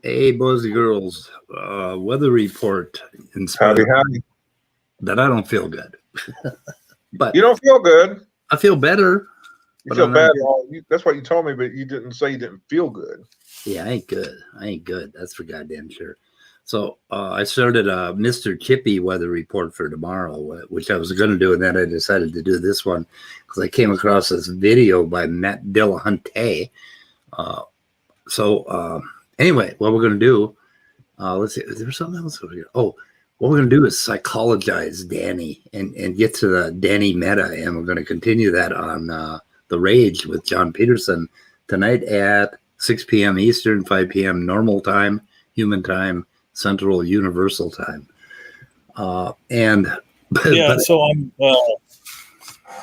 Hey, boys and girls, weather report. Howdy, howdy. That I don't feel good. But you don't feel good. I feel better. You feel bad. That's what you told me, but you didn't say you didn't feel good. Yeah, I ain't good. I ain't good. That's for goddamn sure. So I started a Mr. Chippy weather report for tomorrow, which I was going to do, and then I decided to do this one because I came across this video by Matt Dillahunty. Anyway, what we're going to do, let's see, is there something else over here? Oh, what we're going to do is psychologize Dani and get to the Dani meta, and we're going to continue that on The Rage with John Peterson tonight at 6 p.m. Eastern, 5 p.m. normal time, human time, Central Universal time. So I'm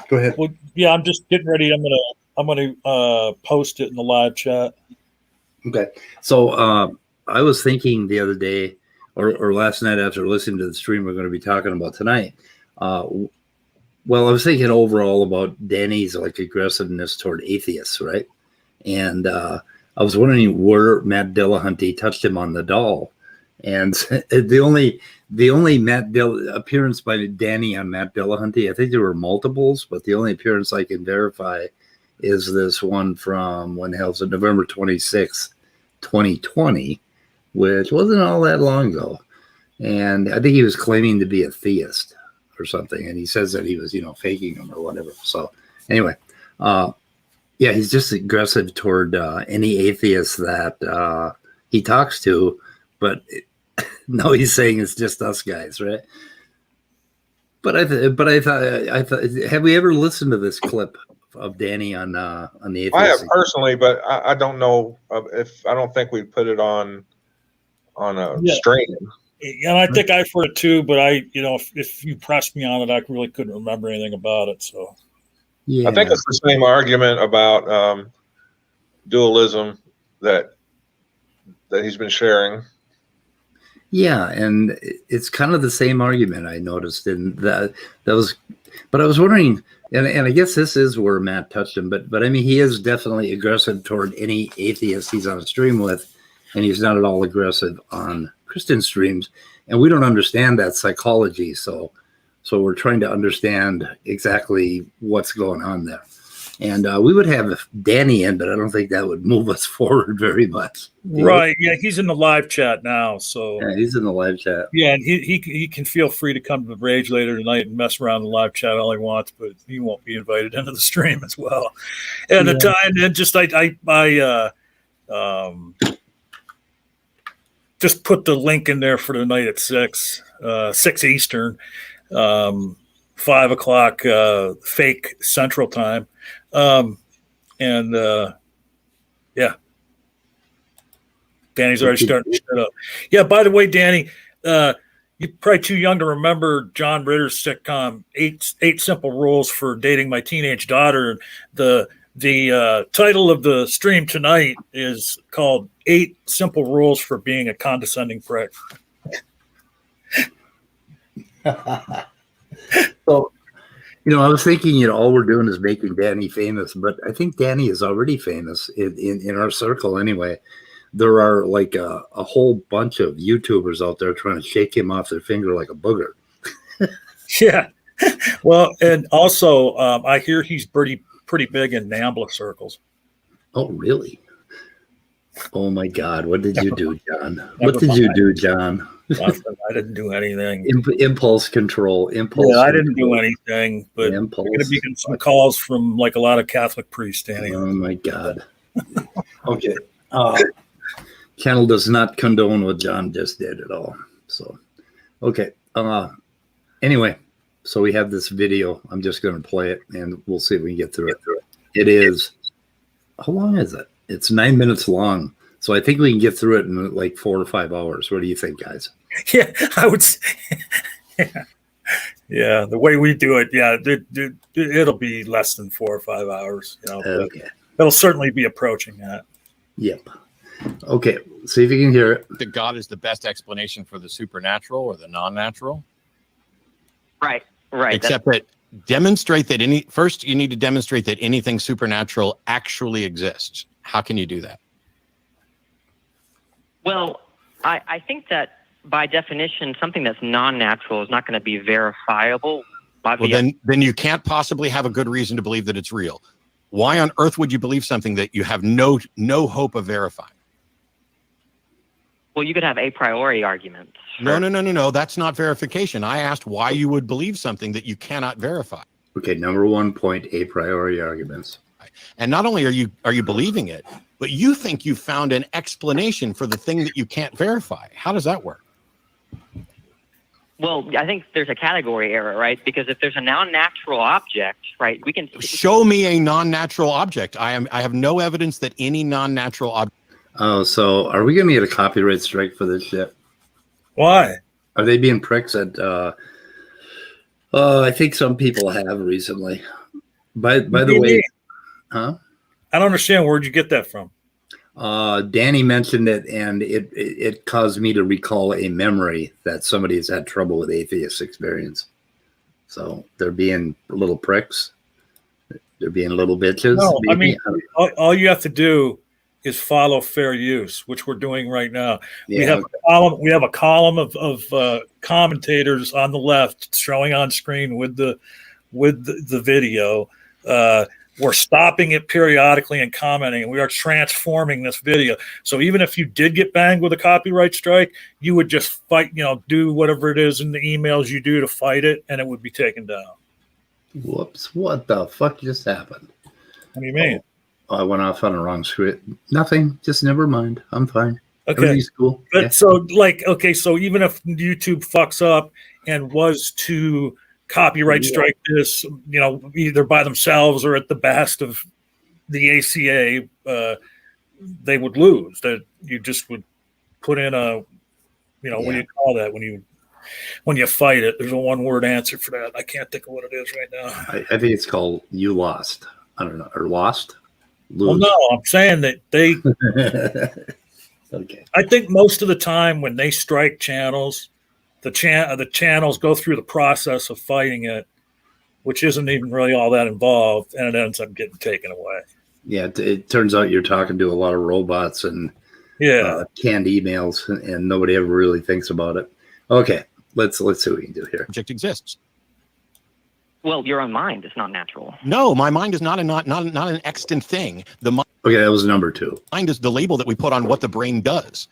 go ahead. Well, yeah, I'm just getting ready. I'm gonna post it in the live chat. Okay. So I was thinking the other day or last night after listening to the stream we're going to be talking about tonight. Well, I was thinking overall about Dani's like aggressiveness toward atheists, right? And I was wondering where Matt Dillahunty touched him on the doll. And the only appearance by Dani on Matt Dillahunty, I think there were multiples, but the only appearance I can verify is this one from when the hell's it, November 26th, 2020, which wasn't all that long ago. And I think he was claiming to be a theist or something. And he says that he was, faking them or whatever. So anyway, yeah, he's just aggressive toward any atheist that he talks to, but no, he's saying it's just us guys, right? But I thought, have we ever listened to this clip of Dani on the atheist? I have personally, but I don't know if I don't think we put it on a stream. And I think I've heard it too, but if you pressed me on it, I really couldn't remember anything about it. So yeah, I think it's the same argument about dualism that he's been sharing. Yeah, and it's kind of the same argument I noticed in that was, but I was wondering, and I guess this is where Matt touched him, but I mean, he is definitely aggressive toward any atheist he's on a stream with, and he's not at all aggressive on Christian streams, and we don't understand that psychology, so we're trying to understand exactly what's going on there. And we would have Dani in, but I don't think that would move us forward very much. Right. Yeah, he's in the live chat now. So yeah, he's in the live chat. Yeah, and he can feel free to come to the Rage later tonight and mess around in the live chat all he wants, but he won't be invited into the stream as well. And the time, and just I just put the link in there for tonight at 6 Eastern, 5 o'clock fake Central time. Yeah, Dani's already starting to shut up. Yeah, by the way, Dani, you're probably too young to remember John Ritter's sitcom, Eight Simple Rules for Dating My Teenage Daughter. The title of the stream tonight is called 8 Simple Rules for Being a Condescending Prick. So, I was thinking, all we're doing is making Dani famous, but I think Dani is already famous in our circle anyway. There are like a whole bunch of YouTubers out there trying to shake him off their finger like a booger. Yeah. Well, and also I hear he's pretty big in NAMBLA circles. Oh, really? Oh my God. What did you do, John? What did you do, John? I didn't do anything. Impulse control. I didn't do anything, but I'm going to be getting some calls from like a lot of Catholic priests, Dani. Oh my God. Okay. Channel does not condone what John just did at all. So, okay. Anyway, so we have this video. I'm just going to play it, and we'll see if we can get through it. It is, how long is it? It's 9 minutes long. So I think we can get through it in like 4 or 5 hours. What do you think, guys? Yeah, I would say, yeah, the way we do it, yeah, it'll be less than 4 or 5 hours, you know, but Okay. it'll certainly be approaching that. Yep. Okay. See if you can hear it. That God is the best explanation for the supernatural or the non-natural. Right. Except that demonstrate that first you need to demonstrate that anything supernatural actually exists. How can you do that? Well, I think that by definition, something that's non-natural is not going to be verifiable. Well, then you can't possibly have a good reason to believe that it's real. Why on earth would you believe something that you have no hope of verifying? Well, you could have a priori arguments. No. That's not verification. I asked why you would believe something that you cannot verify. Okay. Number 1 point, a priori arguments. And not only are you believing it, but you think you found an explanation for the thing that you can't verify. How does that work? Well, I think there's a category error, right? Because if there's a non-natural object, right, we can Show me a non-natural object. I have no evidence that any non-natural object. Oh, so are we going to get a copyright strike for this shit? Why? Are they being pricks at? I think some people have recently. By the way, huh? I don't understand. Where'd you get that from? Dani mentioned it, and it caused me to recall a memory that somebody has had trouble with atheist experience. So they're being little pricks. They're being little bitches. No, maybe. I mean, all you have to do is follow fair use, which we're doing right now. Yeah. We have a column of commentators on the left showing on screen with the video. We're stopping it periodically and commenting, and we are transforming this video. So even if you did get banged with a copyright strike, you would just fight, do whatever it is in the emails you do to fight it, and it would be taken down. Whoops! What the fuck just happened? What do you mean? Oh, I went off on a wrong script. Nothing. Just never mind. I'm fine. Okay. Everything's cool. But Yeah. so so even if YouTube fucks up and was to copyright strike this, either by themselves or at the behest of the ACA, they would lose. That you just would put in a, what do you call that when you fight it? There's a one-word answer for that. I can't think of what it is right now. I think it's called "You Lost." I don't know, or lost. Well, no, I'm saying that they. Okay. I think most of the time when they strike channels, the channels go through the process of fighting it, which isn't even really all that involved, and it ends up getting taken away. Yeah, it turns out you're talking to a lot of robots and canned emails, and nobody ever really thinks about it. Okay, let's see what we can do here. Object exists. Well, your own mind is not natural. No, my mind is not an extant thing. The mind. Okay, that was number 2. Mind is the label that we put on what the brain does.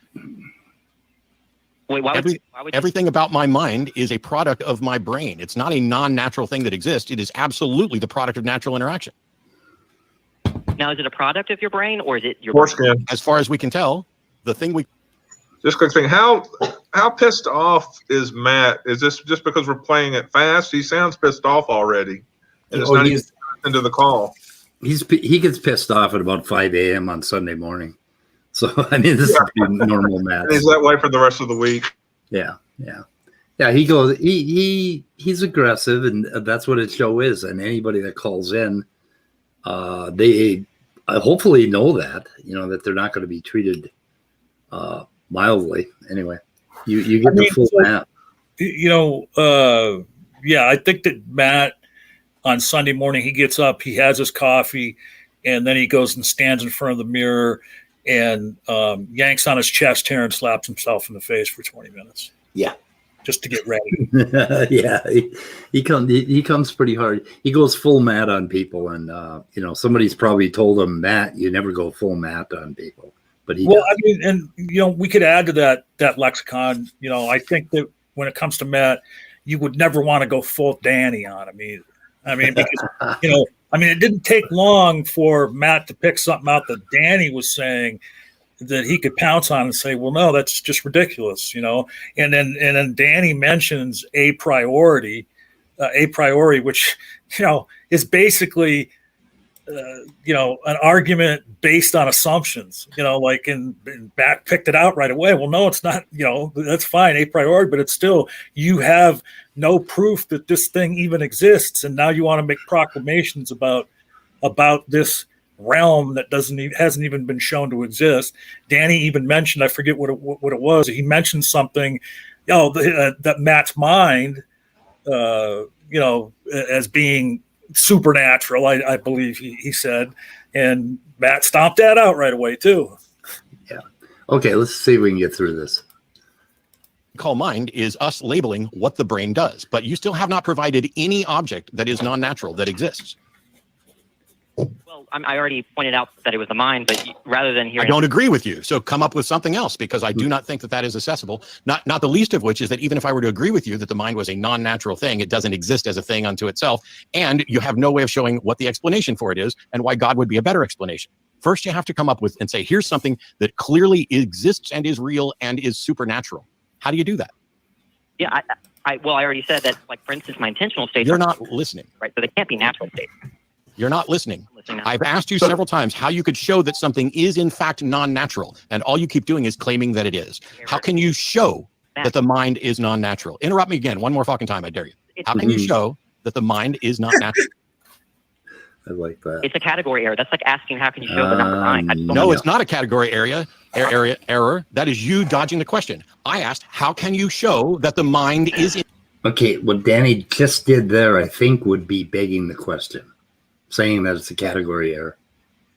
Wait, why would everything about my mind is a product of my brain. It's not a non-natural thing that exists. It is absolutely the product of natural interaction. Now, is it a product of your brain, or is it your brain? Foreskin. As far as we can tell, the thing we. Just quick thing. How pissed off is Matt? Is this just because we're playing it fast? He sounds pissed off already, and it's not even into the call. He gets pissed off at about 5 a.m. on Sunday morning. So I mean, this is normal Matt. And he's that way for the rest of the week. Yeah. He goes. He's aggressive, and that's what his show is. And anybody that calls in, they hopefully know that that they're not going to be treated mildly. Anyway, you get the full map. I think that Matt on Sunday morning, he gets up, he has his coffee, and then he goes and stands in front of the mirror and yanks on his chest hair and slaps himself in the face for 20 minutes. Yeah. Just to get ready. Yeah. He comes pretty hard. He goes full Matt on people. And, somebody's probably told him, Matt, you never go full Matt on people. But he does. I mean, and, we could add to that lexicon. I think that when it comes to Matt, you would never want to go full Dani on him either. I mean, because, it didn't take long for Matt to pick something out that Dani was saying that he could pounce on and say, well, no, that's just ridiculous, and then Dani mentions a priori, which, is basically an argument based on assumptions, like and back picked it out right away. Well, no, it's not, that's fine, a priori, but it's still, you have no proof that this thing even exists. And now you want to make proclamations about this realm that hasn't even been shown to exist. Danny even mentioned, I forget what it was. He mentioned something, that Matt's mind, as being supernatural, I believe he said, and Matt stomped that out right away too. Yeah. Okay, let's see if we can get through this. Call mind is us labeling what the brain does, but you still have not provided any object that is non-natural that exists. Well, I already pointed out that it was the mind, but rather than hearing... I don't agree with you, so come up with something else, because I do not think that is accessible. Not the least of which is that even if I were to agree with you that the mind was a non-natural thing, it doesn't exist as a thing unto itself, and you have no way of showing what the explanation for it is and why God would be a better explanation. First, you have to come up with and say, here's something that clearly exists and is real and is supernatural. How do you do that? Yeah, I already said that, like, for instance, my intentional states... You're not listening. Right, so they can't be natural states. You're not listening. I've asked you several times how you could show that something is in fact non-natural, and all you keep doing is claiming that it is. How can you show that the mind is non-natural? Interrupt me again one more fucking time, I dare you. How can you show that the mind is not natural? I like that. It's a category error. That's like asking, how can you show that not the mind? No, it's not a category error. That is you dodging the question. I asked, how can you show that the mind is... Okay, what Danny just did there, I think, would be begging the question. Saying that it's a category error,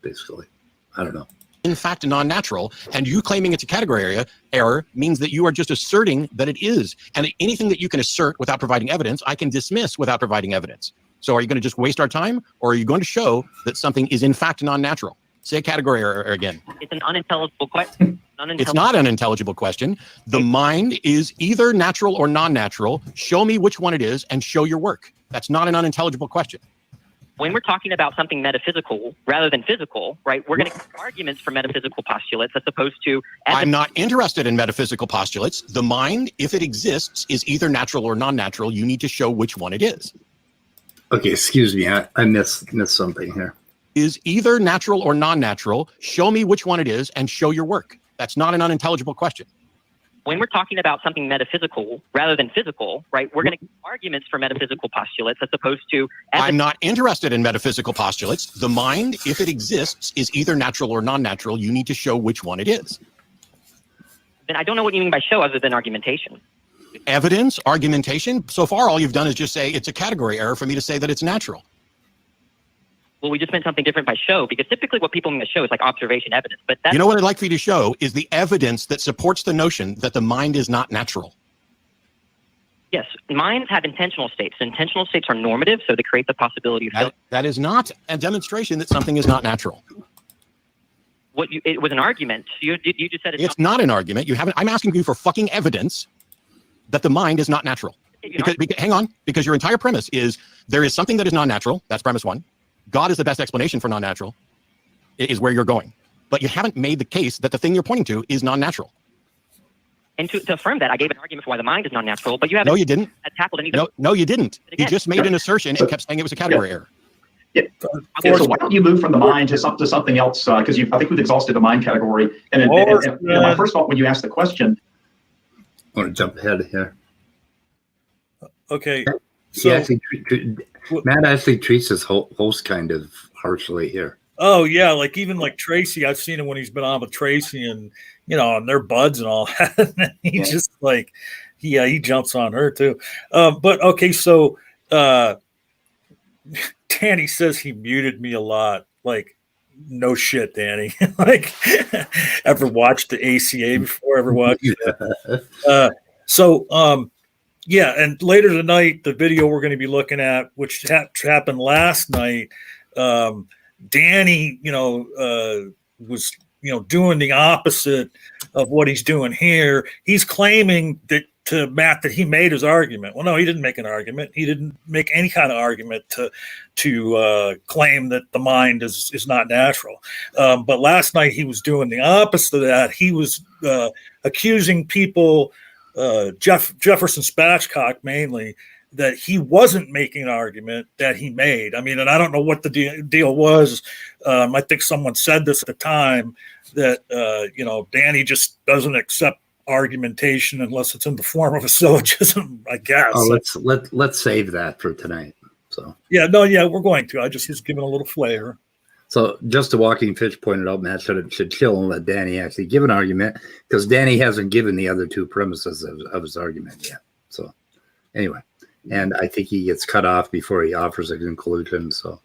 basically. I don't know. In fact, non-natural, and you claiming it's a category error means that you are just asserting that it is. And anything that you can assert without providing evidence, I can dismiss without providing evidence. So are you going to just waste our time, or are you going to show that something is in fact non-natural? Say category error again. It's an unintelligible question. It's not an intelligible question. The mind is either natural or non-natural. Show me which one it is and show your work. That's not an unintelligible question. When we're talking about something metaphysical rather than physical, right, we're going to give arguments for metaphysical postulates as opposed to... I'm not interested in metaphysical postulates. The mind, if it exists, is either natural or non-natural. You need to show which one it is. Okay, excuse me. I missed something here. Is either natural or non-natural. Show me which one it is and show your work. That's not an unintelligible question. When we're talking about something metaphysical rather than physical, right, we're going to give arguments for metaphysical postulates as opposed to... I'm not interested in metaphysical postulates. The mind, if it exists, is either natural or non-natural. You need to show which one it is. Then I don't know what you mean by show other than argumentation. Evidence, argumentation. So far, all you've done is just say it's a category error for me to say that it's natural. Well, we just meant something different by show, because typically what people mean by show is like observation evidence. But that's... You know what I'd like for you to show is the evidence that supports the notion that the mind is not natural. Yes, minds have intentional states. Intentional states are normative, so they create the possibility of... That is not a demonstration that something is not natural. It was an argument. You just said it's not an argument. You haven't. I'm asking you for fucking evidence that the mind is not natural. Because hang on, because your entire premise is there is something that is non-natural. That's premise one. God is the best explanation for non-natural, is where you're going. But you haven't made the case that the thing you're pointing to is non-natural. And to affirm that, I gave an argument for why the mind is non-natural, but you haven't... No, you didn't. ...tackled anything. No, you didn't. You just made an assertion and kept saying it was a category error. Yeah. Okay, so why don't you move from the mind to something else? Because I think we've exhausted the mind category. And my first thought when you asked the question... I want to jump ahead here. Okay. So, Matt actually treats his host kind of harshly here. Oh yeah, like even like Tracy, I've seen him when he's been on with Tracy, and and they're buds and all that. And he just like, he jumps on her too. But okay, so Danny says he muted me a lot. Like, no shit, Danny. Like, ever watched the ACA before? Ever watched it? Yeah, and later tonight, the video we're going to be looking at, which happened last night, Danny, was, doing the opposite of what he's doing here. He's claiming that to Matt that he made his argument. Well, no, he didn't make an argument. He didn't make any kind of argument to claim that the mind is not natural. But last night he was doing the opposite of that. He was accusing people, Jefferson Spatchcock mainly, that he wasn't making an argument that he made. I mean, and I don't know what the deal was. I think someone said this at the time that, Dani just doesn't accept argumentation unless it's in the form of a syllogism, I guess. Oh, let's save that for tonight. So we're going to. I just was giving a little flavor. So just to Walking Fish pointed out, Matt should chill and let Dani actually give an argument, because Dani hasn't given the other two premises of his argument yet. So anyway, and I think he gets cut off before he offers a conclusion. So,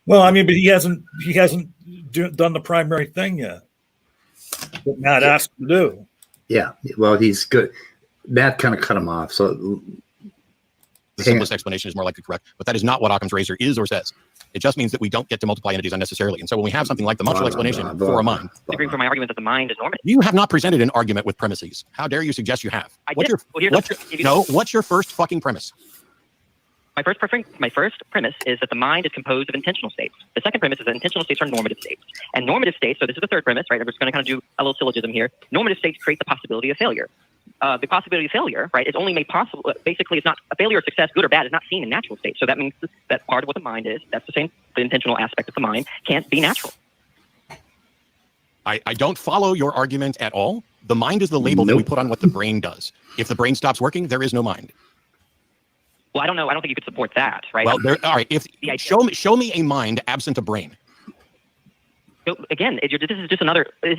well, I mean, but he hasn't done the primary thing yet that Matt asked him to do. Yeah, well, he's good. Matt kind of cut him off. So the simplest explanation is more likely correct, but that is not what Occam's razor is or says. It just means that we don't get to multiply entities unnecessarily. And so when we have something like the mutual explanation for a mind, agreeing for my argument that the mind is normative. You have not presented an argument with premises. How dare you suggest you have? What's your first fucking premise? My first premise is that the mind is composed of intentional states. The second premise is that intentional states are normative states. And normative states, so this is the third premise, right? I'm just going to kind of do a little syllogism here. Normative states create the possibility of failure. The possibility of failure, right, is only made possible. Basically, it's not a failure or success, good or bad, is not seen in natural states. So that means that part of what the mind is, that's the same, the intentional aspect of the mind, can't be natural. I don't follow your argument at all. The mind is the label that we put on what the brain does. If the brain stops working, there is no mind. Well, I don't know. I don't think you could support that, right? Well, all right. Show me a mind absent a brain. So again, this is just an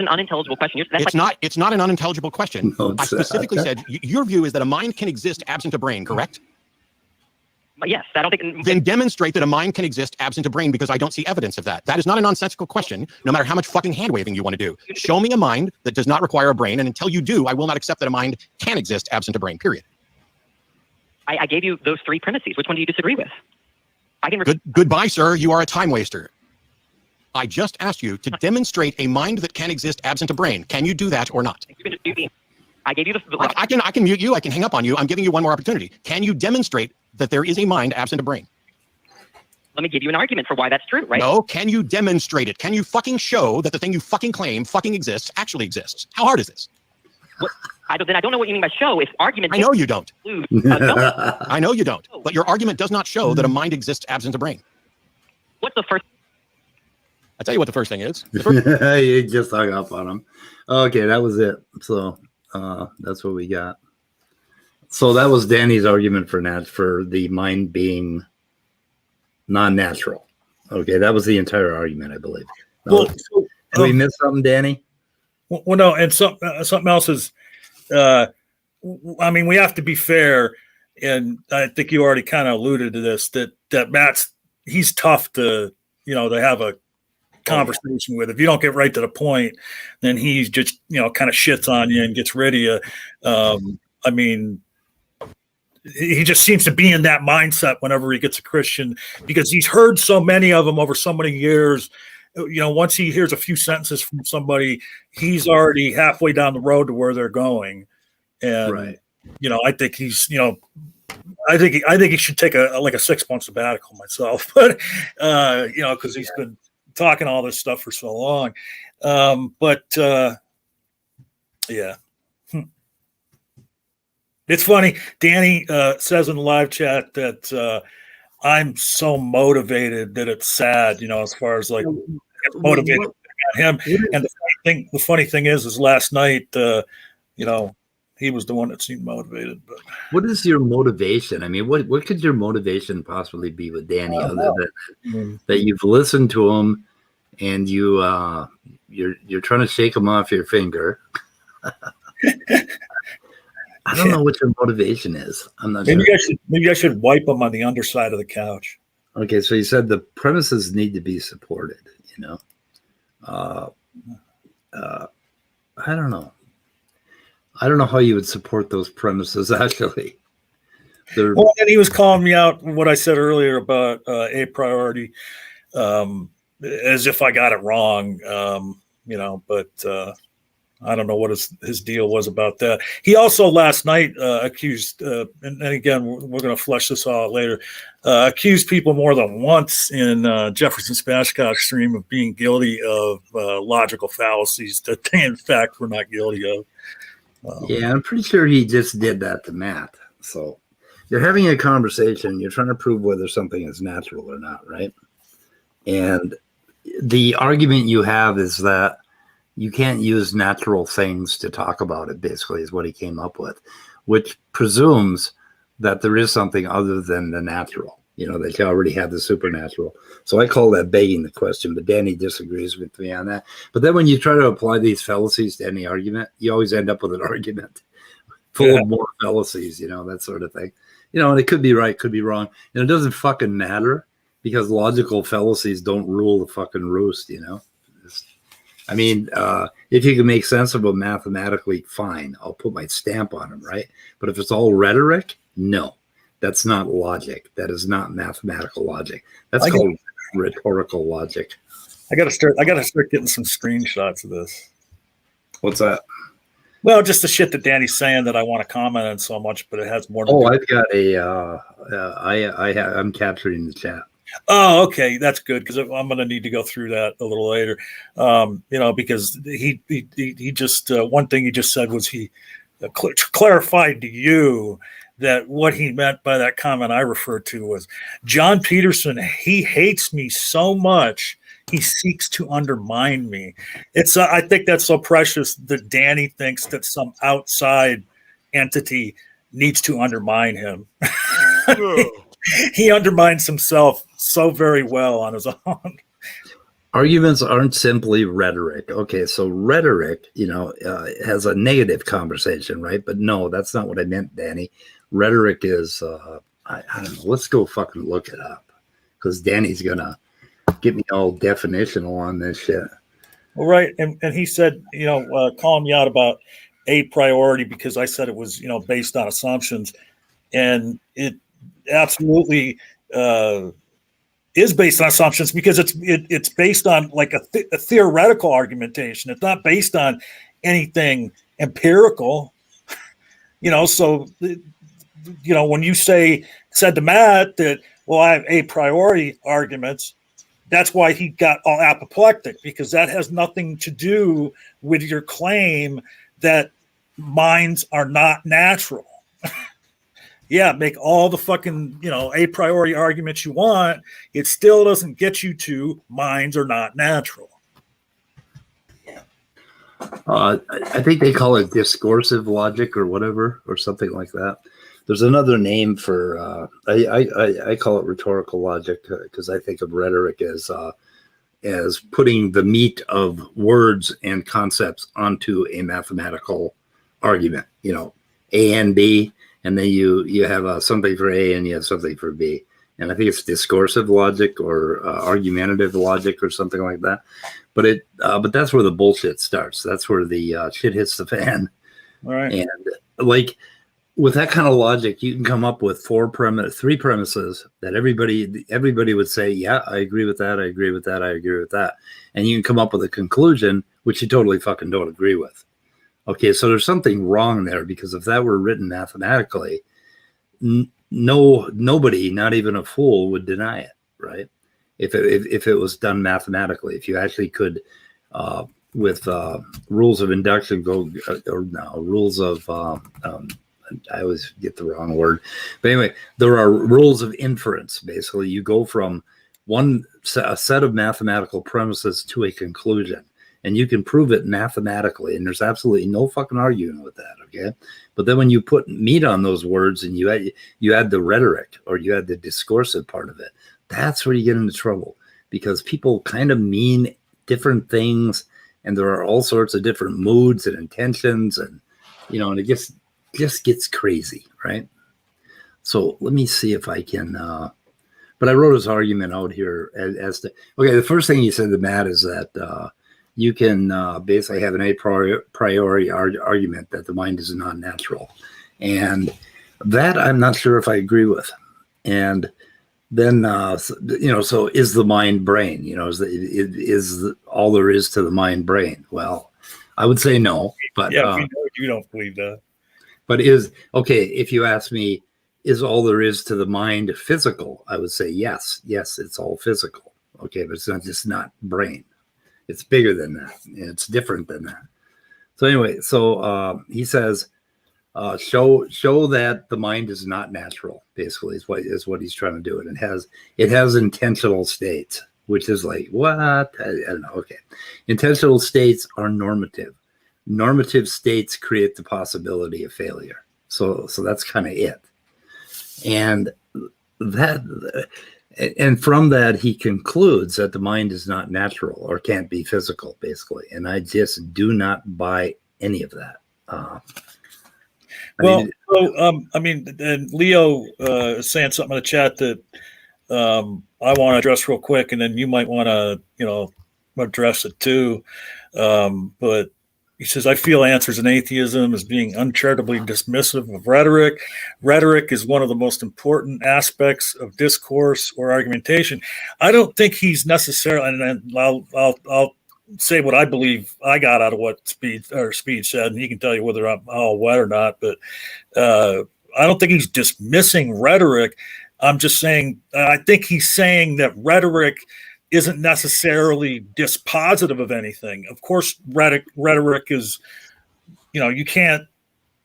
unintelligible question. It's not an unintelligible question. No, I specifically said your view is that a mind can exist absent a brain, correct? Yes, I don't think. Then demonstrate that a mind can exist absent a brain, because I don't see evidence of that. That is not a nonsensical question, no matter how much fucking hand waving you want to do. Show me a mind that does not require a brain, and until you do, I will not accept that a mind can exist absent a brain, period. I gave you those three premises. Which one do you disagree with? Goodbye, sir. You are a time waster. I just asked you to demonstrate a mind that can exist absent a brain. Can you do that or not? I gave you the. I can mute you. I can hang up on you. I'm giving you one more opportunity. Can you demonstrate that there is a mind absent a brain? Let me give you an argument for why that's true, right? No, can you demonstrate it? Can you fucking show that the thing you fucking claim fucking exists actually exists? How hard is this? What? I don't know what you mean by show. If argument, I know you don't. I know you don't. But your argument does not show that a mind exists absent a brain. What's the first? I'll tell you what the first thing is. You just hung up on him. Okay, that was it. So that's what we got. So that was Dani's argument for the mind being non-natural. Okay, that was the entire argument, I believe. Well, did we miss something, Dani? Well, no, and something else is, I mean, we have to be fair, and I think you already kind of alluded to this, that Matt's, he's tough to have a conversation with. If you don't get right to the point, then he's just, kind of shits on you and gets rid of you. I mean, he just seems to be in that mindset whenever he gets a Christian, because he's heard so many of them over so many years. Once he hears a few sentences from somebody, he's already halfway down the road to where they're going. And, right. I think he's, I think he should take a 6 month sabbatical myself, but, cause he's been talking all this stuff for so long. Yeah. It's funny. Dani says in the live chat that I'm so motivated that it's sad, as far as like motivated him. And the funny thing is last night, he was the one that seemed motivated. But what is your motivation? I mean, what could your motivation possibly be with Dani, other than that you've listened to him and you're trying to shake him off your finger? I don't know what your motivation is. I'm not sure. Maybe I should wipe him on the underside of the couch. Okay, so you said the premises need to be supported. I don't know. I don't know how you would support those premises. Actually, well, and he was calling me out what I said earlier about a priority, as if I got it wrong. But. I don't know what his deal was about that. He also last night accused, and again, we're going to flesh this all out later, accused people more than once in Jefferson Spashcock stream of being guilty of logical fallacies that they, in fact, were not guilty of. Yeah, I'm pretty sure he just did that to Matt. So you're having a conversation. You're trying to prove whether something is natural or not, right? And the argument you have is that you can't use natural things to talk about it, basically, is what he came up with, which presumes that there is something other than the natural, that you already have the supernatural. So I call that begging the question, but Dani disagrees with me on that. But then when you try to apply these fallacies to any argument, you always end up with an argument full of more fallacies, that sort of thing. And it could be right, could be wrong. And it doesn't fucking matter because logical fallacies don't rule the fucking roost, if you can make sense of them mathematically, fine. I'll put my stamp on them, right? But if it's all rhetoric, no, that's not logic. That is not mathematical logic. That's called rhetorical logic. I gotta start getting some screenshots of this. What's that? Well, just the shit that Dani's saying that I want to comment on so much, but it has more to do. I've got I'm capturing the chat. Oh, okay, that's good because I'm going to need to go through that a little later. Because he just one thing he just said was he clarified to you that what he meant by that comment I referred to was John Peterson. He hates me so much he seeks to undermine me. It's I think that's so precious that Dani thinks that some outside entity needs to undermine him. He undermines himself so very well on his own. Arguments aren't simply rhetoric. Okay, so rhetoric, has a negative conversation, right? But no, that's not what I meant, Dani. Rhetoric is, I don't know. Let's go fucking look it up because Dani's gonna get me all definitional on this shit. Well, right, and he said, calling me out about a priority because I said it was, based on assumptions, and it absolutely is based on assumptions because it's based on like a theoretical argumentation. It's not based on anything empirical, So when you said to Matt that, well, I have a priori arguments, that's why he got all apoplectic because that has nothing to do with your claim that minds are not natural. Yeah, make all the fucking, a priori arguments you want. It still doesn't get you to minds are not natural. I think they call it discursive logic or whatever, or something like that. There's another name for, I call it rhetorical logic because I think of rhetoric as putting the meat of words and concepts onto a mathematical argument, A and B. And then you have something for A and you have something for B. And I think it's discursive logic or argumentative logic or something like that. But that's where the bullshit starts. That's where the shit hits the fan. All right. And like with that kind of logic, you can come up with three premises that everybody would say, yeah, I agree with that. I agree with that. I agree with that. And you can come up with a conclusion, which you totally fucking don't agree with. Okay, so there's something wrong there because if that were written mathematically, nobody, not even a fool, would deny it, right? If it was done mathematically, if you actually could, with rules of induction, rules of I always get the wrong word, but anyway, there are rules of inference. Basically, you go from a set of mathematical premises to a conclusion. And you can prove it mathematically, and there's absolutely no fucking arguing with that, okay? But then when you put meat on those words and you add the rhetoric or you add the discursive part of it, that's where you get into trouble because people kind of mean different things, and there are all sorts of different moods and intentions, and and it just gets crazy, right? So let me see if I can. But I wrote his argument out here as to okay. The first thing he said to Matt is that. You can basically have an a priori argument that the mind is non-natural. And that I'm not sure if I agree with. And then, so is the mind brain? Is all there is to the mind brain? Well, I would say no. But yeah, you don't believe that. But if you ask me, is all there is to the mind physical? I would say yes. Yes, it's all physical. Okay, but it's not brain. It's bigger than that. It's different than that. So anyway, he says Show that the mind is not natural. Basically, is what he's trying to do. And it has intentional states, which is like what? I don't know. Okay, intentional states are normative. Normative states create the possibility of failure. So that's kind of it. And from that he concludes that the mind is not natural or can't be physical, basically. And I just do not buy any of that. And Leo is saying something in the chat that I want to address real quick, and then you might want to, address it too. But he says, I feel answers in atheism as being uncharitably dismissive of rhetoric. Rhetoric is one of the most important aspects of discourse or argumentation. I don't think he's necessarily, and I'll say what I believe I got out of what Speed said, and he can tell you whether I'm all wet or not. But I don't think he's dismissing rhetoric. I'm just saying, I think he's saying that rhetoric isn't necessarily dispositive of anything. Of course, rhetoric is, you can't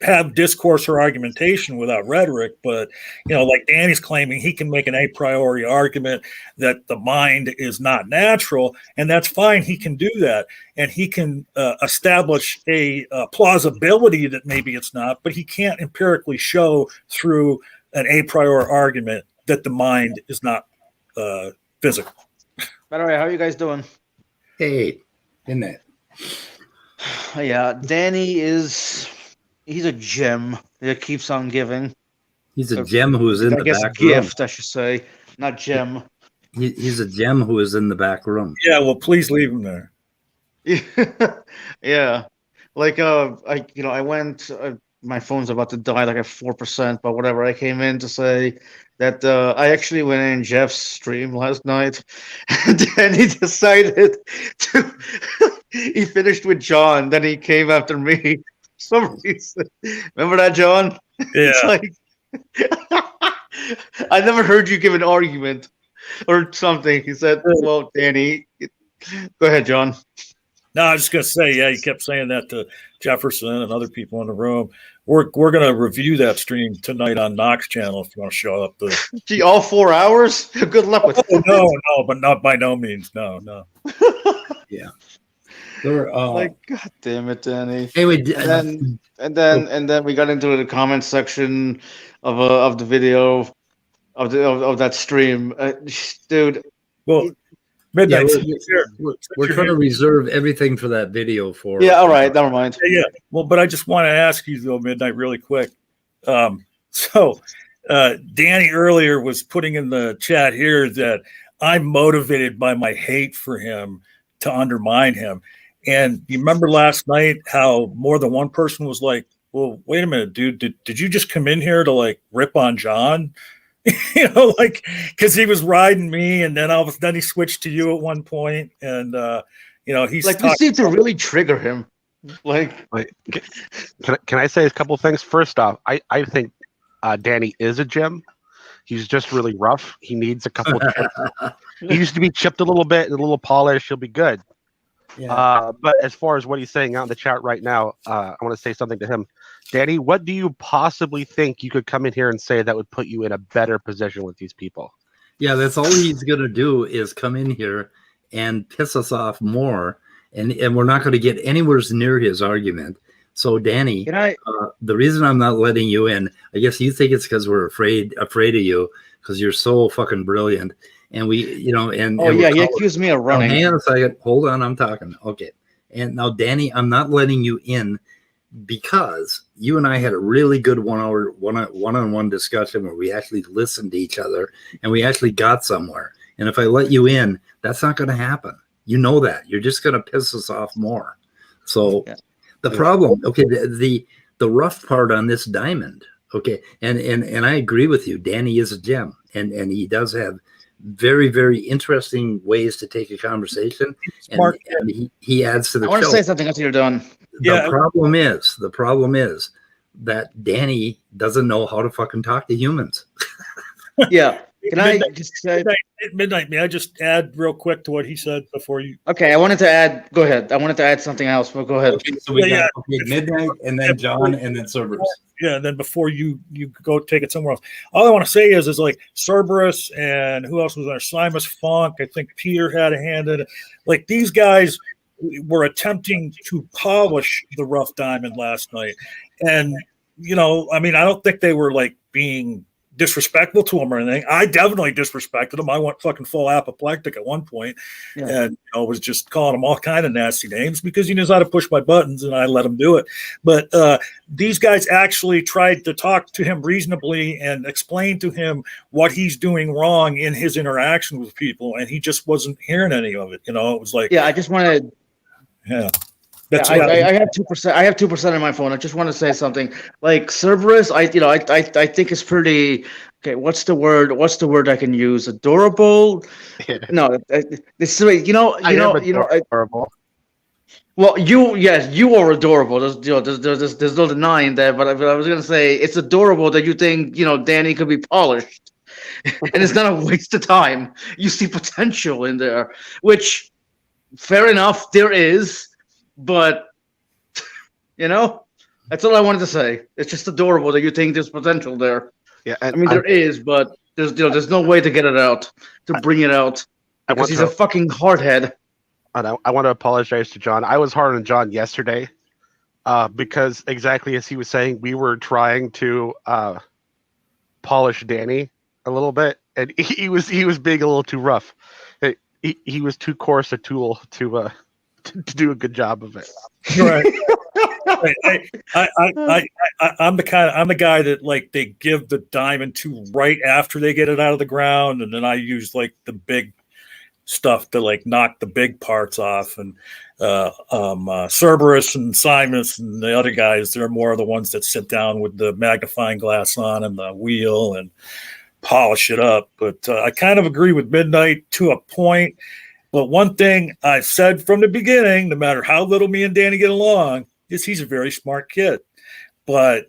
have discourse or argumentation without rhetoric, but, like Danny's claiming, he can make an a priori argument that the mind is not natural, and that's fine. He can do that, and he can establish a plausibility that maybe it's not, but he can't empirically show through an a priori argument that the mind is not physical. By the way, how are you guys doing? Hey, in that. Yeah, Danny he's a gem that keeps on giving. He's a gem who is in the back room. Gift, I should say, not gem. He's a gem who is in the back room. Yeah, well, please leave him there. Yeah, like I went. My phone's about to die, like at 4%, but whatever. I came in to say that I actually went in Jeff's stream last night, and then he decided to. He finished with John, then he came after me. For some reason, remember that, John? Yeah. It's like, I never heard you give an argument or something. He said, "Well, Danny, go ahead, John." No, I was just gonna say, yeah, he kept saying that to Jefferson and other people in the room. We're gonna review that stream tonight on Knox channel if you want to show up. Gee, all 4 hours? Good luck with that. No, but not by no means. No. Yeah. There, like, God damn it, Danny. Anyway, and then we got into the comment section of the video of that stream, dude. Well, Midnight. We're trying to reserve everything for that video for. Yeah, all right, never mind. Yeah. Well, but I just want to ask you though, Midnight, really quick. So Danny earlier was putting in the chat here that I'm motivated by my hate for him to undermine him. And you remember last night how more than one person was like, well, wait a minute, dude, did you just come in here to like rip on John? Because he was riding me, and then he switched to you at one point, and he's like, we seem to really trigger him. Like, wait, can I say a couple things? First off, I think Danny is a gem. He's just really rough. He needs a couple. He used to be chipped a little bit and a little polished. He'll be good. Yeah. But as far as what he's saying out in the chat right now, I want to say something to him. Danny, what do you possibly think you could come in here and say that would put you in a better position with these people? Yeah, that's all he's going to do is come in here and piss us off more, and we're not going to get anywhere near his argument. So, Danny, the reason I'm not letting you in, I guess you think it's because we're afraid of you because you're so fucking brilliant. And we, he accused me of running. Hang on a second. Hold on. I'm talking. Okay. And now, Danny, I'm not letting you in because you and I had a really good one-on-one discussion where we actually listened to each other and we actually got somewhere. And if I let you in, that's not going to happen. You know that. You're just going to piss us off more. So the problem, the rough part on this diamond, okay, and I agree with you. Danny is a gem, and he does have very, very interesting ways to take a conversation, and he adds to the show. I want to say something after you're done. The problem is that Danny doesn't know how to fucking talk to humans. Yeah. Can I just say? Midnight, may I just add real quick to what he said before you? Okay, I wanted to add. Go ahead. I wanted to add something else, but go ahead. Okay, so we Yeah, got Midnight, and then John, and then Cerberus. Yeah, and then before you go take it somewhere else, all I want to say is like Cerberus and who else was there? Simus Funk. I think Peter had a hand in it. Like these guys were attempting to polish the rough diamond last night, and I mean, I don't think they were like being disrespectful to him or anything. I definitely disrespected him. I went fucking full apoplectic at one point, and was just calling him all kind of nasty names because he knows how to push my buttons, and I let him do it. But these guys actually tried to talk to him reasonably and explain to him what he's doing wrong in his interaction with people, and he just wasn't hearing any of it. It was like, I just wanted. Yeah. I have 2%. I have 2% on my phone. I just want to say something. Like Cerberus, I think it's pretty. Okay, what's the word? What's the word I can use? Adorable? No, this is adorable. Well, you are adorable. There's no denying that. But I was gonna say it's adorable that you think Dani could be polished, and it's not a waste of time. You see potential in there, which, fair enough, there is. But that's all I wanted to say. It's just adorable that you think there's potential there. Yeah, I mean there is, but there's no way to get it out, to bring it out, because he's a fucking hardhead. And I want to apologize to John. I was hard on John yesterday, because exactly as he was saying, we were trying to polish Dani a little bit, and he was being a little too rough. He was too coarse a tool to do a good job of it. Right. I'm the guy that like they give the diamond to right after they get it out of the ground, and then I use like the big stuff to like knock the big parts off. And Cerberus and Simus and the other guys, they're more the ones that sit down with the magnifying glass on and the wheel and polish it up. But I kind of agree with Midnight to a point. But one thing I've said from the beginning, no matter how little me and Dani get along, is he's a very smart kid. But,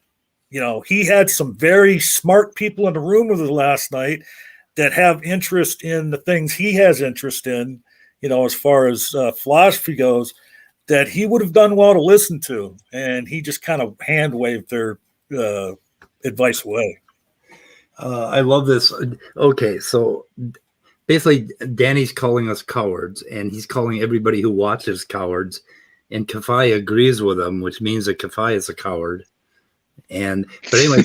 he had some very smart people in the room with us last night that have interest in the things he has interest in, as far as philosophy goes, that he would have done well to listen to. And he just kind of hand waved their advice away. I love this. Okay, so basically, Dani's calling us cowards, and he's calling everybody who watches cowards. And Kafai agrees with him, which means that Kafai is a coward. But anyway,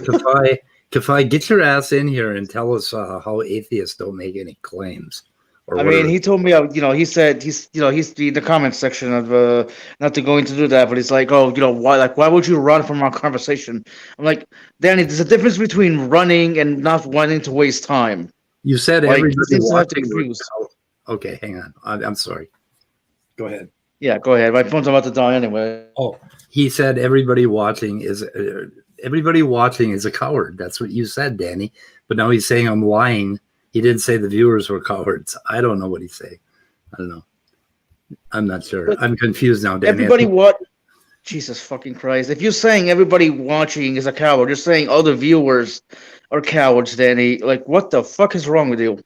Kafai, get your ass in here and tell us how atheists don't make any claims. I mean, he told me, he said he's in the comment section of not to going to do that, but he's like, why would you run from our conversation? I'm like, Dani, there's a difference between running and not wanting to waste time. You said Like, everybody it's not watching. confused. Okay, hang on. I'm sorry. Go ahead. Yeah, go ahead. My phone's about to die anyway. Oh, he said everybody watching is a coward. That's what you said, Dani. But now he's saying I'm lying. He didn't say the viewers were cowards. I don't know what he's saying. I don't know. I'm not sure. But I'm confused now, Dani. everybody Jesus fucking Christ. If you're saying everybody watching is a coward, you're saying all the viewers are cowards, Dani. Like, what the fuck is wrong with you?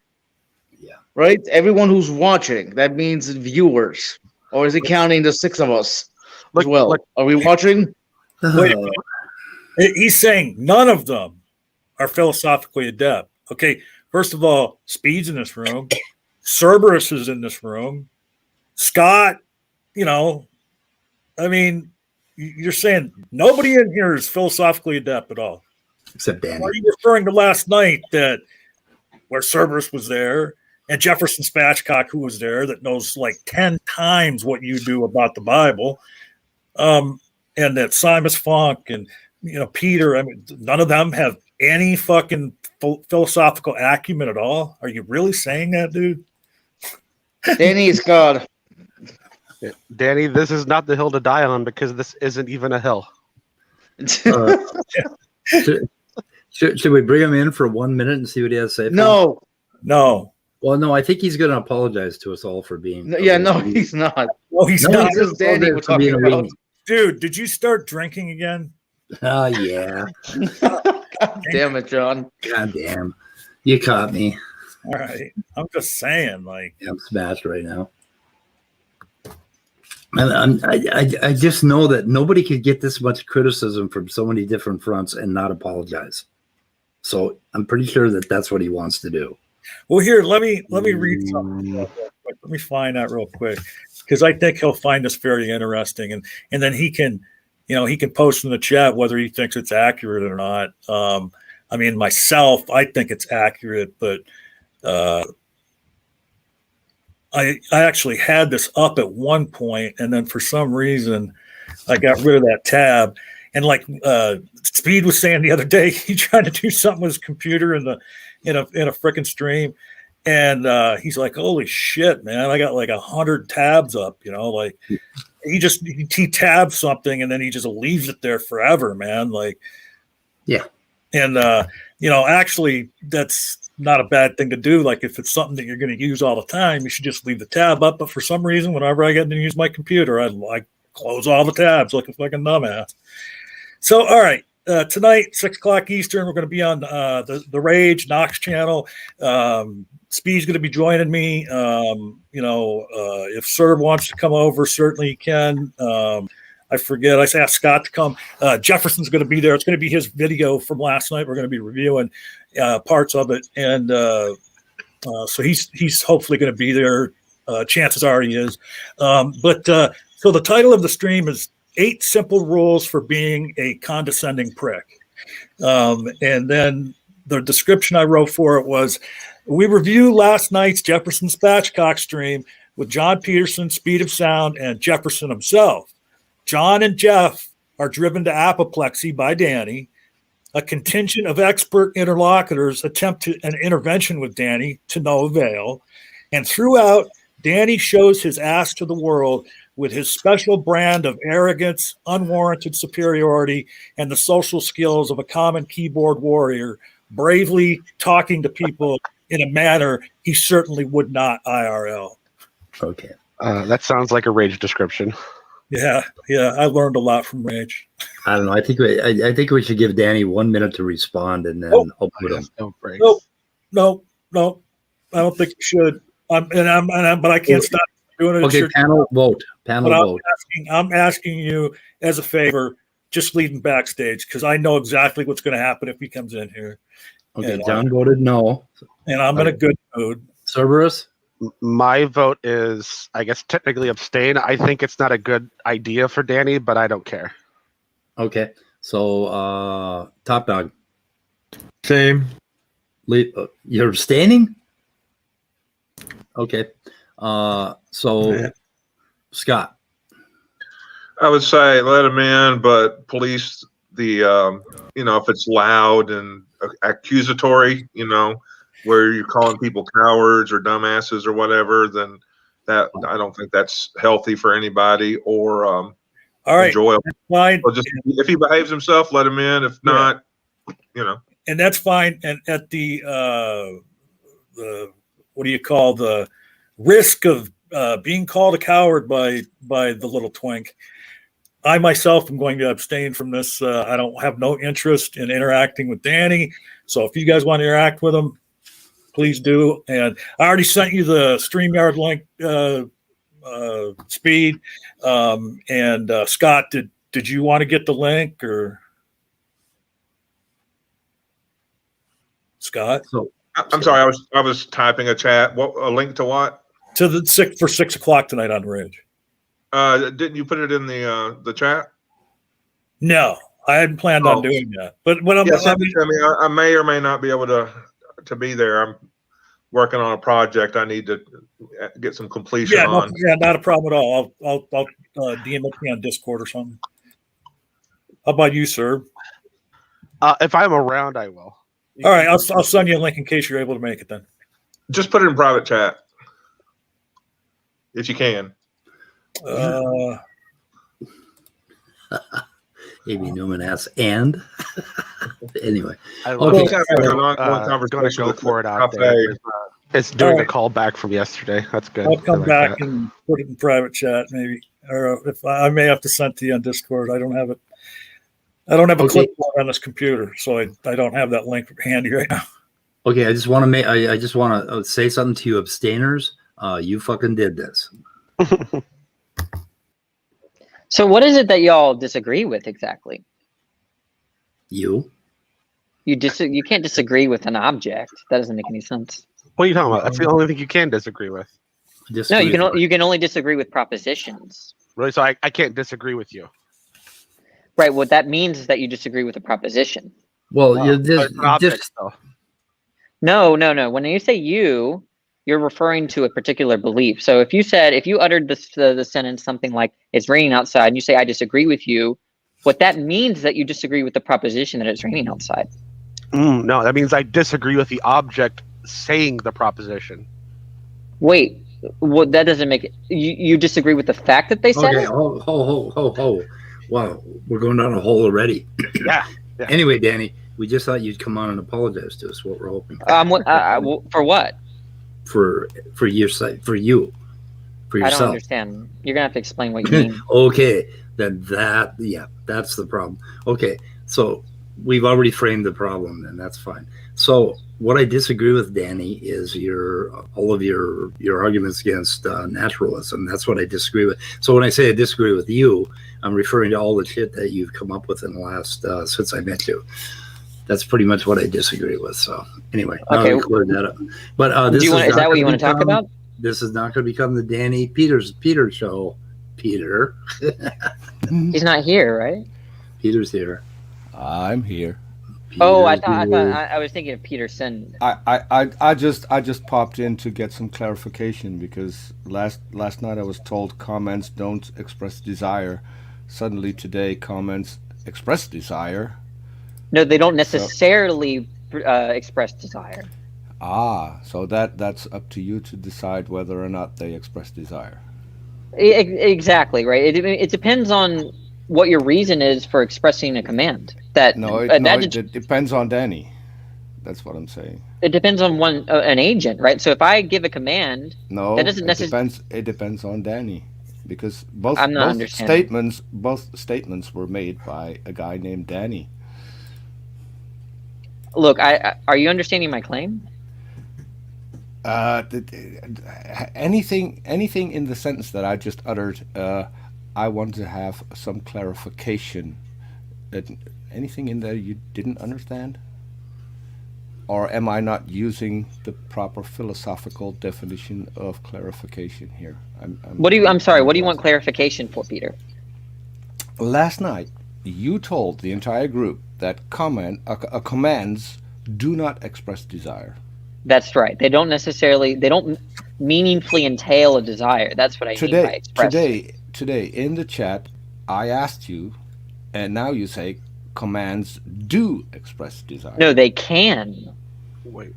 Yeah. Right? Everyone who's watching, that means viewers. Or is it counting the 6 of us as well? Are we watching? Wait, he's saying none of them are philosophically adept. Okay, first of all, Speed's in this room. Cerberus is in this room. Scott, I mean, you're saying nobody in here is philosophically adept at all. Except Dani. Are you referring to last night where Cerberus was there and Jefferson Spatchcock, who was there, that knows like 10 times what you do about the Bible, and that Simus Funk and Peter, I mean, none of them have any fucking philosophical acumen at all? Are you really saying that, dude? Dani is God. Dani, this is not the hill to die on because this isn't even a hill. Should we bring him in for 1 minute and see what he has to say? No. Well, no, I think he's going to apologize to us all for being. No, he's not. No, he's not. This is Dani we're talking about. Dude, did you start drinking again? Oh, yeah. God damn it, John. God damn. You caught me. All right. I'm just saying, like, I'm smashed right now. And I just know that nobody could get this much criticism from so many different fronts and not apologize. So I'm pretty sure that that's what he wants to do. well, here, let me read something real quick. Let me find that real quick, because I think he'll find this very interesting, and then he can, he can post in the chat whether he thinks it's accurate or not. I mean, myself, I think it's accurate, but I actually had this up at one point, and then for some reason, I got rid of that tab. And like Speed was saying the other day, he tried to do something with his computer in a freaking stream, and he's like, "Holy shit, man! I got like 100 tabs up." Like he tabs something and then he just leaves it there forever, man. Like, yeah. And actually, that's not a bad thing to do. Like, if it's something that you're going to use all the time, you should just leave the tab up. But for some reason, whenever I get to use my computer, I close all the tabs like a fucking dumbass. So, all right, tonight, 6 o'clock Eastern, we're going to be on the Rage Knox channel. Speed's going to be joining me. If Serb wants to come over, certainly he can. I forget. I asked Scott to come. Jefferson's going to be there. It's going to be his video from last night. We're going to be reviewing parts of it, and so he's hopefully going to be there. Chances are he is. So the title of the stream is 8 Simple Rules for Being a Condescending Prick. And then the description I wrote for it was, we review last night's Jefferson Spatchcock stream with John Peterson, Speed of Sound, and Jefferson himself. John and Jeff are driven to apoplexy by Dani. A contingent of expert interlocutors attempt an intervention with Dani to no avail. And throughout, Dani shows his ass to the world with his special brand of arrogance, unwarranted superiority, and the social skills of a common keyboard warrior, bravely talking to people in a manner he certainly would not IRL. Okay. That sounds like a Rage description. Yeah, I learned a lot from Rage. I don't know. I think we should give Dani 1 minute to respond, and then I'll put him. No, I don't think you should. But I can't stop doing it. Okay, panel vote. Vote. I'm asking you as a favor, just leave him backstage, because I know exactly what's going to happen if he comes in here. Okay, John voted no, and I'm in a good mood. Cerberus? My vote is, I guess, technically abstain. I think it's not a good idea for Dani, but I don't care. Okay, so Top Dog. Same. You're abstaining? Okay. So Scott. I would say let him in, but police the if it's loud and accusatory, where you're calling people cowards or dumbasses or whatever, then that I don't think that's healthy for anybody or all right, enjoyable. Fine. So just if he behaves himself, let him in. If not, And that's fine. And at the the risk of being called a coward by the little twink, I myself am going to abstain from this. I don't have no interest in interacting with Dani. So if you guys want to interact with him, please do. And I already sent you the StreamYard link, Speed. And Scott, did you want to get the link, or Scott? So I'm sorry, I was typing a chat. What, a link to what? To the 6 o'clock tonight on Ridge. Didn't you put it in the chat? No, I hadn't planned on doing that. But what I may or may not be able to be there. I'm working on a project. I need to get some completion on. Yeah, not a problem at all. I'll DM it on Discord or something. How about you, sir? If I'm around, I will. All right, I'll send you a link in case you're able to make it then. Just put it in private chat if you can. A.B. Newman asks, and anyway, I love okay. Going to go for it out there. It's doing a call back from yesterday. That's good. I'll come back and put it in private chat, maybe, or if I may have to send it to you on Discord. I don't have it. I don't have a clipboard on this computer, so I don't have that link handy right now. Okay, I just want to make. I just want to say something to you, abstainers. You fucking did this. So what is it that y'all disagree with exactly? You You can't disagree with an object. That doesn't make any sense. What are you talking about? That's the only thing you can disagree with. No, you can only disagree with propositions. Really? So I can't disagree with you. Right. What that means is that you disagree with a proposition. Well, Wow. you're It's just, an object, just though. No. When you say you're referring to a particular belief. So if you uttered the sentence something like "It's raining outside," and you say "I disagree with you," what that means is that you disagree with the proposition that it's raining outside. No, that means I disagree with the object saying the proposition. Wait, well, that doesn't make it. You disagree with the fact that they said okay. it? Ho. Wow, we're going down a hole already. Yeah. Anyway, Danny, we just thought you'd come on and apologize to us. What we're hoping For what? for your side, for you, for I yourself. don't understand. You're gonna have to explain what you mean. Okay, then that's the problem. Okay, so we've already framed the problem, then that's fine. So what I disagree with, Danny, is all of your arguments against naturalism. That's what I disagree with. So when I say I disagree with you, I'm referring to all the shit that you've come up with in the last since I met you. That's pretty much what I disagree with. So anyway, Okay. we cleared that up. But this is that what you want to talk about? This is not going to become the Danny Peter show. Peter, He's not here, right? Peter's here. I'm here. Oh, I Peter's thought here. I was thinking of Peterson. I just popped in to get some clarification because last night I was told comments don't express desire. Suddenly today comments express desire. No, they don't necessarily express desire. So that's up to you to decide whether or not they express desire. Exactly, right. It depends on what your reason is for expressing a command. It depends on Danny. That's what I'm saying. It depends on an agent, right? So if I give a command, No, that doesn't necessarily. It depends on Danny, because both statements were made by a guy named Danny. Look, are you understanding my claim? Anything in the sentence that I just uttered, I want to have some clarification. Anything in there you didn't understand? Or am I not using the proper philosophical definition of clarification here? I'm sorry, what do you want clarification for, Peter? Last night, you told the entire group that commands do not express desire. That's right. They don't meaningfully entail a desire. That's what I mean by express. Today in the chat, I asked you, and now you say commands do express desire. No, they can. Wait.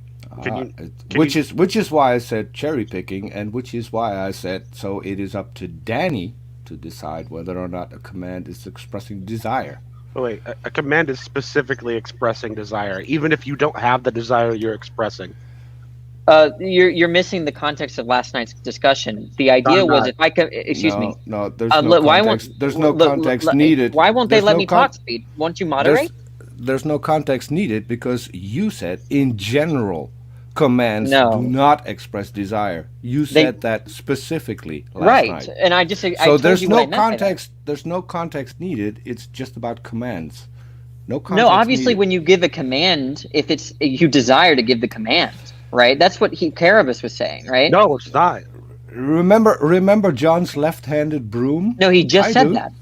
Which is why I said cherry picking, and which is why I said so it is up to Danny to decide whether or not a command is expressing desire. Wait, a command is specifically expressing desire, even if you don't have the desire you're expressing. You're missing the context of last night's discussion. The idea was if I could, excuse me. No, there's no context. There's no context needed. Why won't they let me talk, Speed? Won't you moderate? There's no context needed because you said in general commands do not express desire. You said that specifically last night. And I just there's no context. There's no context needed. It's just about commands. No context. No, obviously, needed. when you give a command, if it's you desire to give the command, right? That's what Carabas was saying, right? No, it's not. Remember John's left-handed broom? No, he just said that.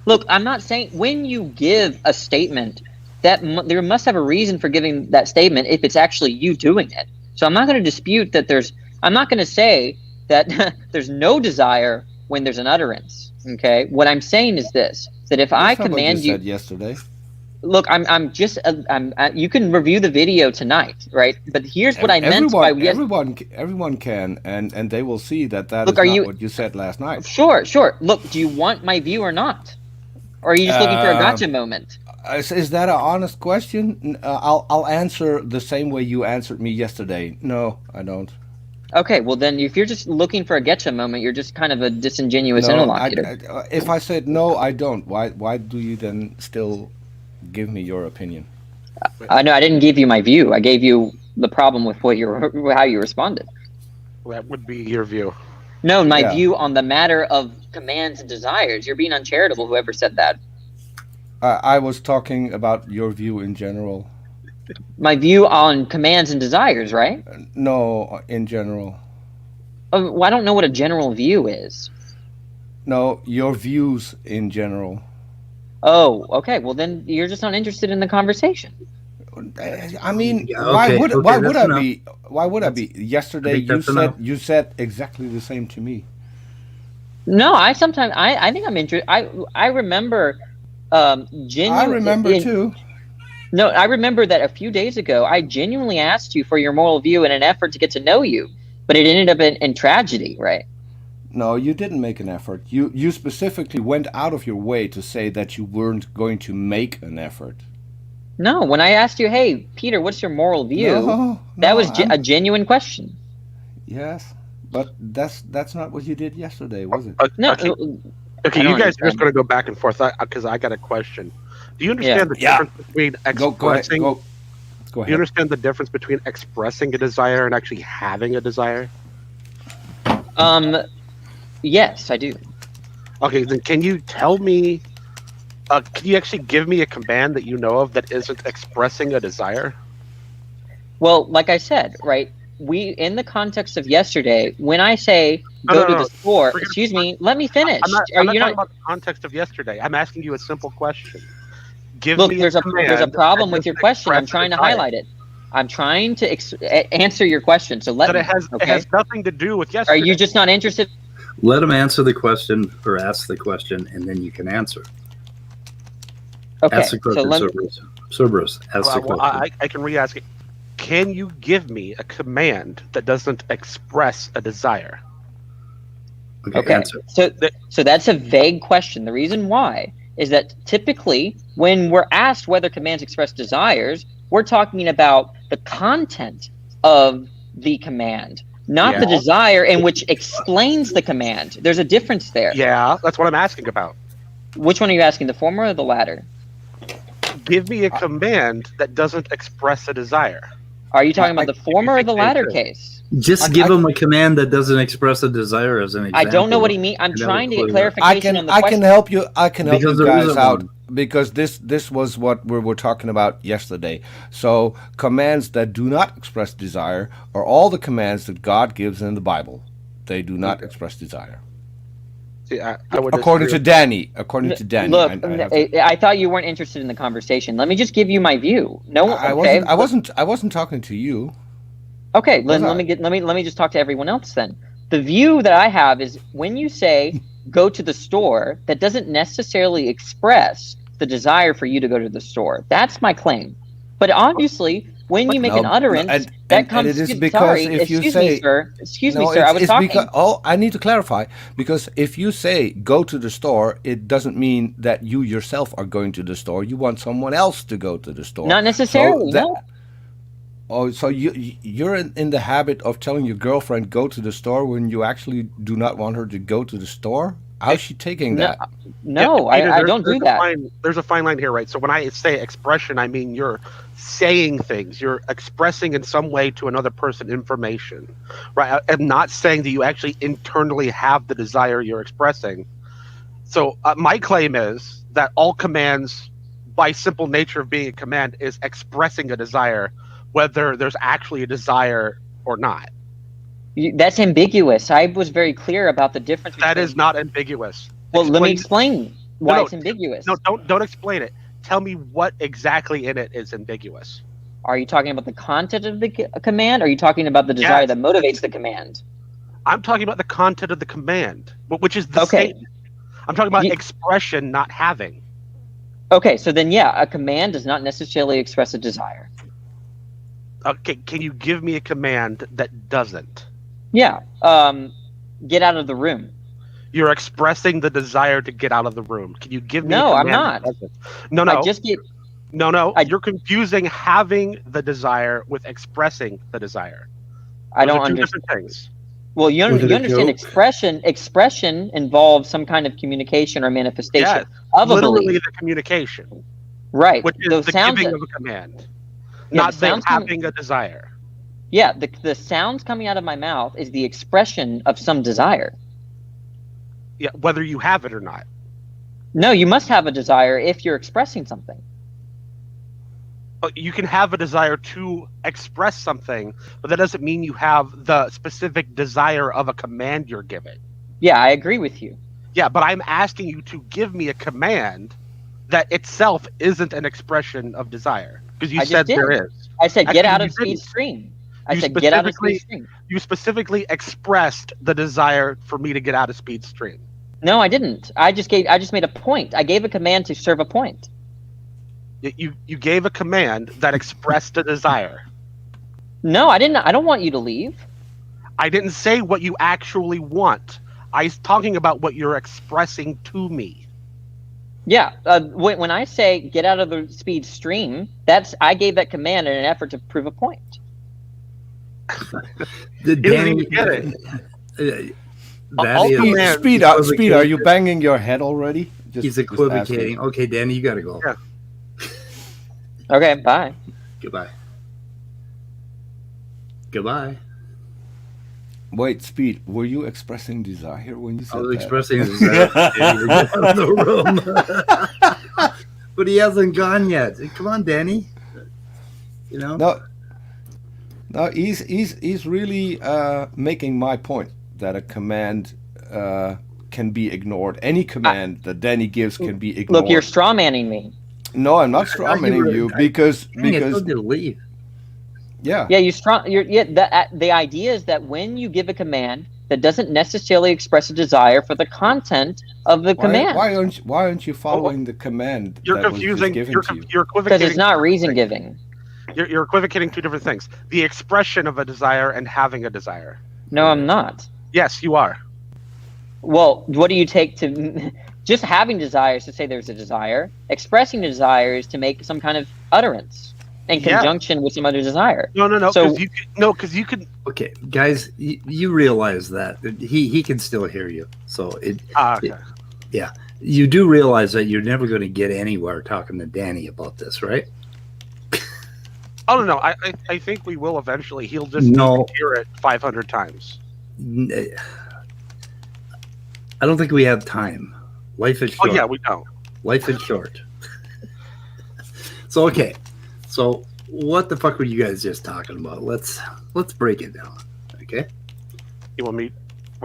Look, I'm not saying when you give a statement that there must have a reason for giving that statement if it's actually you doing it. So I'm not going to dispute that I'm not going to say that there's no desire when there's an utterance. Okay, what I'm saying is this: that if I command you, said yesterday. Look, you can review the video tonight, right? But here's what I meant by everyone can, and they will see that is not what you said last night. Sure. Look, do you want my view or not? Or are you just looking for a gotcha moment? Is that an honest question? I'll answer the same way you answered me yesterday. No, I don't. Okay, well then, if you're just looking for a getcha moment, you're just kind of a disingenuous interlocutor. If I said no, I don't. Why do you then still give me your opinion? No, I didn't give you my view. I gave you the problem with how you responded. That would be your view. No, my Yeah. view on the matter of commands and desires. You're being uncharitable, whoever said that. I was talking about your view in general. My view on commands and desires, right? No, in general. Well, I don't know what a general view is. No, your views in general. Oh, okay. Well, then you're just not interested in the conversation. I mean, Yeah, why okay, would okay, why would that's I enough. be? Why would I be? Yesterday I think that's you said exactly the same to me. No, I think I'm interested. I remember genuine. I remember too. No, I remember that a few days ago, I genuinely asked you for your moral view in an effort to get to know you, but it ended up in tragedy, right? No, you didn't make an effort. You specifically went out of your way to say that you weren't going to make an effort. No, when I asked you, hey, Peter, what's your moral view? That was a genuine question. Yes, but that's not what you did yesterday, was it? No. Okay, I you don't guys are understand. just going to go back and forth because I got a question. Do you understand the Yeah. difference between Go ahead. expressing? Go Do you ahead. understand the difference between expressing a desire and actually having a desire? Yes, I do. Okay, then can you tell me? Can you actually give me a command that you know of that isn't expressing a desire? Well, like I said, right? We, in the context of yesterday, when I say go to the store, Forget excuse me, let me finish. I'm not talking about the context of yesterday. I'm asking you a simple question. Give Look, me there's a command problem that with your doesn't question. I'm express a trying to desire. highlight it. I'm trying to answer your question. So let But me. it has nothing to do with Are yesterday. you just not interested? Let him answer the question or ask the question, and then you can answer. Okay. Ask the So question, let Cerberus. Ask the Well, question. I can re-ask it. Can you give me a command that doesn't express a desire? Okay. Answer. So that's a vague question. The reason why is that typically when we're asked whether commands express desires, we're talking about the content of the command, not the desire in which explains the command. There's a difference there. Yeah, that's what I'm asking about. Which one are you asking, the former or the latter? Give me a command that doesn't express a desire. Are you talking about the former or the latter case? Just give him a command that doesn't express a desire as an example. I don't know what he means. I'm trying to get clarification on the I question. can help you. I can help Because you there guys isn't out one. because this was what we were talking about yesterday. So commands that do not express desire are all the commands that God gives in the Bible. They do not express desire. See, I would According to disagree. Danny. According to Danny. Look, I I thought you weren't interested in the conversation. Let me just give you my view. No, I okay. wasn't talking to you. Okay, Was let me just talk to everyone else then. The view that I have is when you say go to the store, that doesn't necessarily express the desire for you to go to the store. That's my claim. But obviously, when you make an utterance, that comes. And it is sorry, because if you excuse say, me, sir. Excuse me, no, sir. I was it's talking. because, I need to clarify because if you say go to the store, it doesn't mean that you yourself are going to the store. You want someone else to go to the store. Not necessarily. So No. Oh, so you're in the habit of telling your girlfriend go to the store when you actually do not want her to go to the store? How's she taking that? No, Peter, I don't do that. There's a fine line here, right? So when I say expression, I mean you're saying things. You're expressing in some way to another person information, right? I'm not saying that you actually internally have the desire you're expressing. So my claim is that all commands, by simple nature of being a command, is expressing a desire, whether there's actually a desire or not. That's ambiguous. I was very clear about the difference. That is not ambiguous. Well, let me explain why it's ambiguous. No, don't explain it. Tell me what exactly in it is ambiguous. Are you talking about the content of the command? Or are you talking about the desire that motivates the command? I'm talking about the content of the command, which is the statement. I'm talking about expression, not having. Okay, so then, yeah, a command does not necessarily express a desire. Okay, can you give me a command that doesn't? Yeah, get out of the room. You're expressing the desire to get out of the room. Can you give me a No, command I'm not. that doesn't? No. I just get... No. You're confusing having the desire with expressing the desire. I don't understand. understand. Different things. Well, you understand expression involves some kind of communication or manifestation of a literally belief. the communication. Right. Which is the giving of a command. Not them having a desire. Yeah, the sounds coming out of my mouth is the expression of some desire. Yeah, whether you have it or not. No, you must have a desire if you're expressing something. You can have a desire to express something, but that doesn't mean you have the specific desire of a command you're given. Yeah, I agree with you. Yeah, but I'm asking you to give me a command that itself isn't an expression of desire. Because you said there is. I said, get Actually, out you of speed didn't. stream. I said, get out of speed stream. You specifically expressed the desire for me to get out of speed stream. No, I didn't. I just made a point. I gave a command to serve a point. You gave a command that expressed a desire. No, I didn't. I don't want you to leave. I didn't say what you actually want. I was talking about what you're expressing to me. Yeah, when I say get out of the speed stream, I gave that command in an effort to prove a point. Danny, get it. Speed, are you banging your head already? He's equivocating. Okay, Danny, you got to go. Yeah. Okay, bye. Goodbye. Goodbye. Wait, Speed, were you expressing desire when you said that? I was expressing desire to get out of the room. But he hasn't gone yet. Come on, Danny. You know? No, he's really making my point that a command can be ignored. Any command that Danny gives can be ignored. Look, you're strawmanning me. No, I'm not strawmanning you because leave. Yeah. Yeah, the idea is that when you give a command that doesn't necessarily express a desire for the content of the command. Why aren't you following the command? You're that confusing. Was just given to you? You're equivocating. Because it's not reason giving. You're equivocating two different things: the expression of a desire and having a desire. No, I'm not. Yes, you are. Well, what do you take to just having desires to say there's a desire? Expressing a desire is to make some kind of utterance in conjunction with some other desire. No. So because you could. Okay, guys, you realize that he can still hear you. So okay. Yeah, you do realize that you're never going to get anywhere talking to Danny about this, right? Oh no, I think we will eventually. He'll just hear it 500 times. I don't think we have time. Life is short. Oh yeah, we don't. Life is short. So okay. So what the fuck were you guys just talking about? Let's break it down. Okay? You want me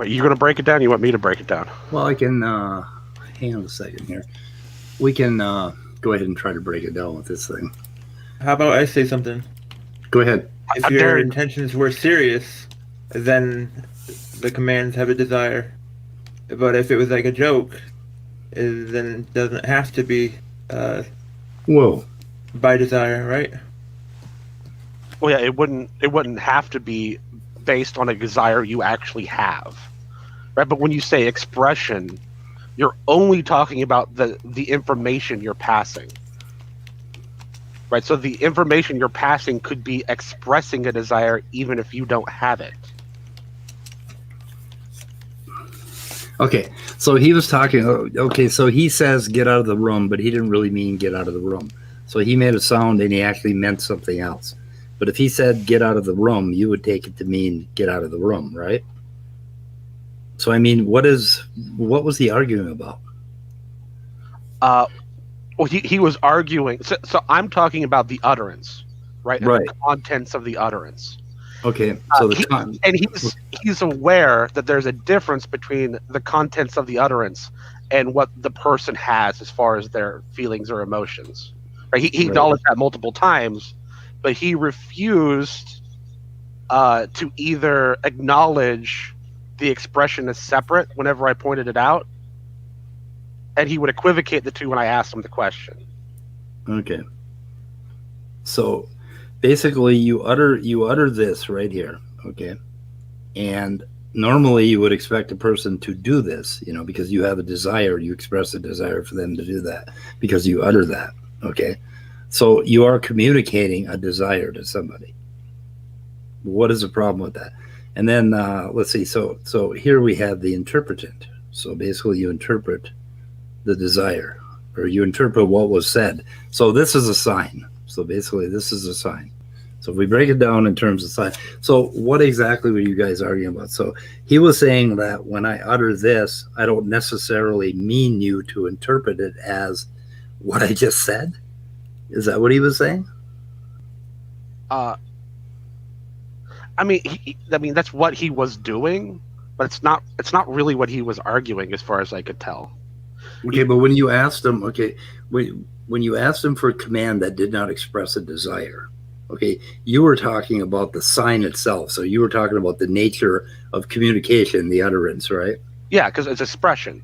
you're gonna break it down? You want me to break it down? Well, I can hang on a second here. We can go ahead and try to break it down with this thing. How about I say something? Go ahead. If your intentions were serious, then the commands have a desire. But if it was like a joke, then it doesn't have to be by desire, right? Well, yeah, it wouldn't have to be based on a desire you actually have, right? But when you say expression, you're only talking about the information you're passing. Right, so the information you're passing could be expressing a desire even if you don't have it. Okay, so he was talking. Okay, so he says get out of the room, but he didn't really mean get out of the room. So he made a sound and he actually meant something else. But if he said get out of the room, you would take it to mean get out of the room, right? So I mean, what was he arguing about? Well, he was arguing. So I'm talking about the utterance, right? Right. The contents of the utterance. Okay. So he's aware that there's a difference between the contents of the utterance and what the person has as far as their feelings or emotions. Right? He acknowledged that multiple times, but he refused to either acknowledge the expression as separate whenever I pointed it out, and he would equivocate the two when I asked him the question. Okay. So basically you utter this right here, okay? And normally you would expect a person to do this, because you have a desire, you express a desire for them to do that because you utter that, okay? So you are communicating a desire to somebody. What is the problem with that? And then let's see, so here we have the interpretant. So basically you interpret the desire, or you interpret what was said. So this is a sign. So basically this is a sign. So if we break it down in terms of sign, so what exactly were you guys arguing about? So he was saying that when I utter this, I don't necessarily mean you to interpret it as what I just said. Is that what he was saying? I mean, that's what he was doing, but it's not really what he was arguing, as far as I could tell. Okay, but when you asked him, when you asked him for a command that did not express a desire, okay, you were talking about the sign itself. So you were talking about the nature of communication, the utterance, right? Yeah, because it's expression.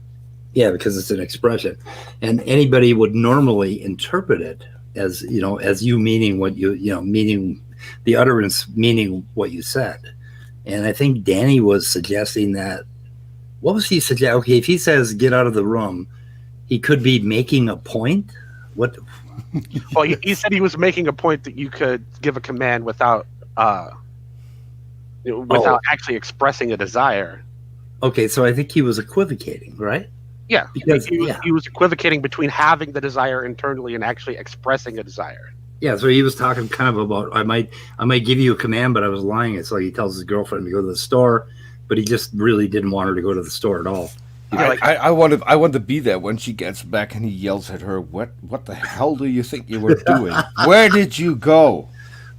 Yeah, because it's an expression, and anybody would normally interpret it as as you meaning what meaning the utterance, meaning what you said. And I think Danny was suggesting that. What was he suggesting? Okay, if he says get out of the room, he could be making a point. What? Well, he said he was making a point that you could give a command without actually expressing a desire. Okay, so I think he was equivocating, right? Yeah, because he was equivocating between having the desire internally and actually expressing a desire. Yeah, so he was talking kind of about I might give you a command, but I was lying. It's like he tells his girlfriend to go to the store, but he just really didn't want her to go to the store at all. I want to be there when she gets back, and he yells at her, "What the hell do you think you were doing? Where did you go?"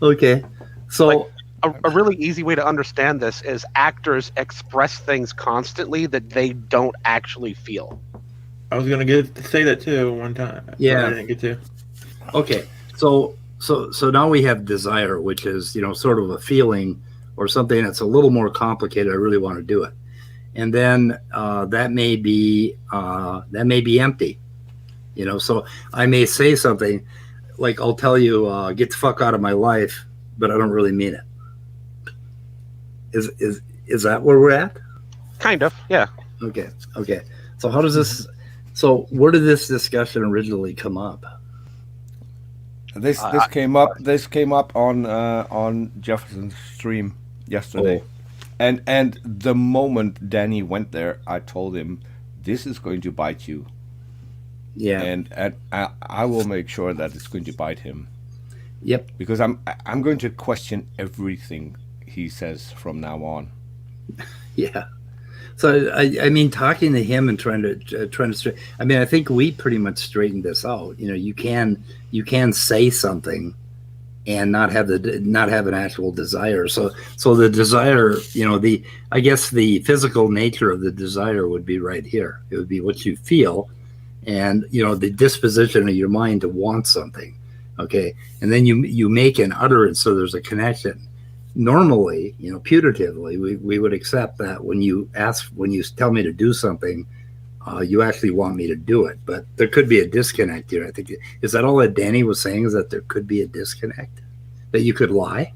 Okay, so a really easy way to understand this is actors express things constantly that they don't actually feel. I was gonna say that too one time. Yeah, I didn't get to. Okay, so now we have desire, which is sort of a feeling or something that's a little more complicated. I really want to do it. And then that may be empty, So I may say something like, "I'll tell you, get the fuck out of my life," but I don't really mean it. Is that where we're at? Kind of, yeah. Okay. So how does this? So where did this discussion originally come up? This came up. This came up on Jefferson's stream yesterday. Oh. And the moment Danny went there, I told him, "This is going to bite you." Yeah. And I will make sure that it's going to bite him. Yep. Because I'm going to question everything he says from now on. Yeah. So I mean, talking to him and trying to. I mean, I think we pretty much straightened this out. You can say something and not have an actual desire. So the desire, I guess the physical nature of the desire would be right here. It would be what you feel, and the disposition of your mind to want something. Okay, and then you make an utterance, so there's a connection. Normally, putatively, we would accept that when you tell me to do something, you actually want me to do it. But there could be a disconnect here. I think, is that all that Danny was saying, is that there could be a disconnect, that you could lie,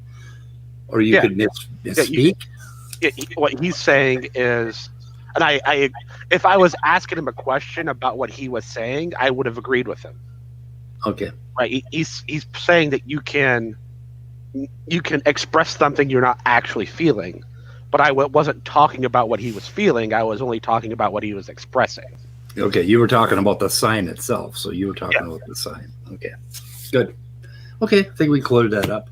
or you could misspeak? What he's saying is, and I if I was asking him a question about what he was saying, I would have agreed with him. Okay. Right. He's saying that you can express something you're not actually feeling, but I wasn't talking about what he was feeling. I was only talking about what he was expressing. Okay, you were talking about the sign itself, so you were talking about the sign. Okay, good. Okay, I think we cleared that up.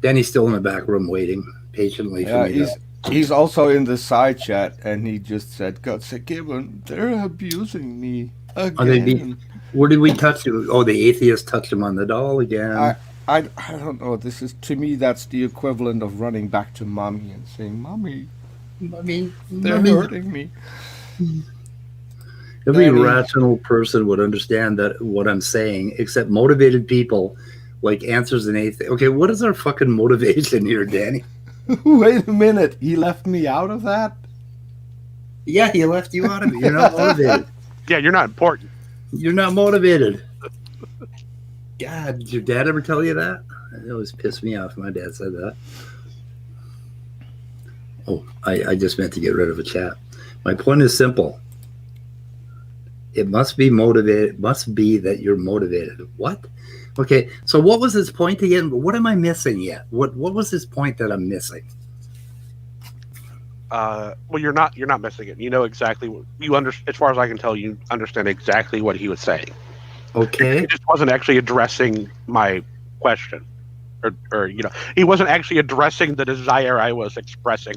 Danny's still in the back room waiting patiently for me. He's also in the side chat, and he just said, "God forgive him, they're abusing me again." Where did we touch you? Oh, the atheist touched him on the doll again. I don't know. This is, to me, that's the equivalent of running back to mommy and saying, "Mommy, they're hurting me." Every rational person would understand that what I'm saying, except motivated people like answers an atheist. Okay, what is our fucking motivation here, Danny? Wait a minute. He left me out of that? Yeah, he left you out of it. You're not motivated. Yeah, you're not important. You're not motivated. God, did your dad ever tell you that? It always pissed me off. My dad said that. Oh, I just meant to get rid of a chat. My point is simple. It must be motivated. It must be that you're motivated. What? Okay, so what was his point again? What am I missing yet? What was his point that I'm missing? Well, you're not missing it. You know exactly what you understand. As far as I can tell, you understand exactly what he was saying. Okay. He just wasn't actually addressing my question. or he wasn't actually addressing the desire I was expressing.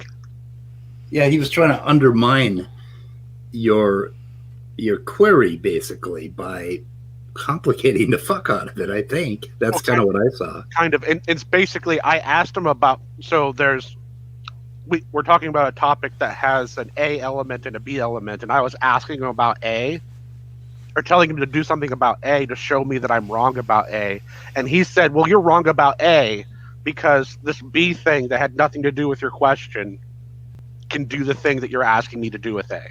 Yeah, he was trying to undermine your query basically by complicating the fuck out of it. I think that's kind of what I saw. Kind of, and it's basically I asked him about. So we're talking about a topic that has an A element and a B element, and I was asking him about A, or telling him to do something about A to show me that I'm wrong about A, and he said, "Well, you're wrong about A because this B thing that had nothing to do with your question can do the thing that you're asking me to do with A."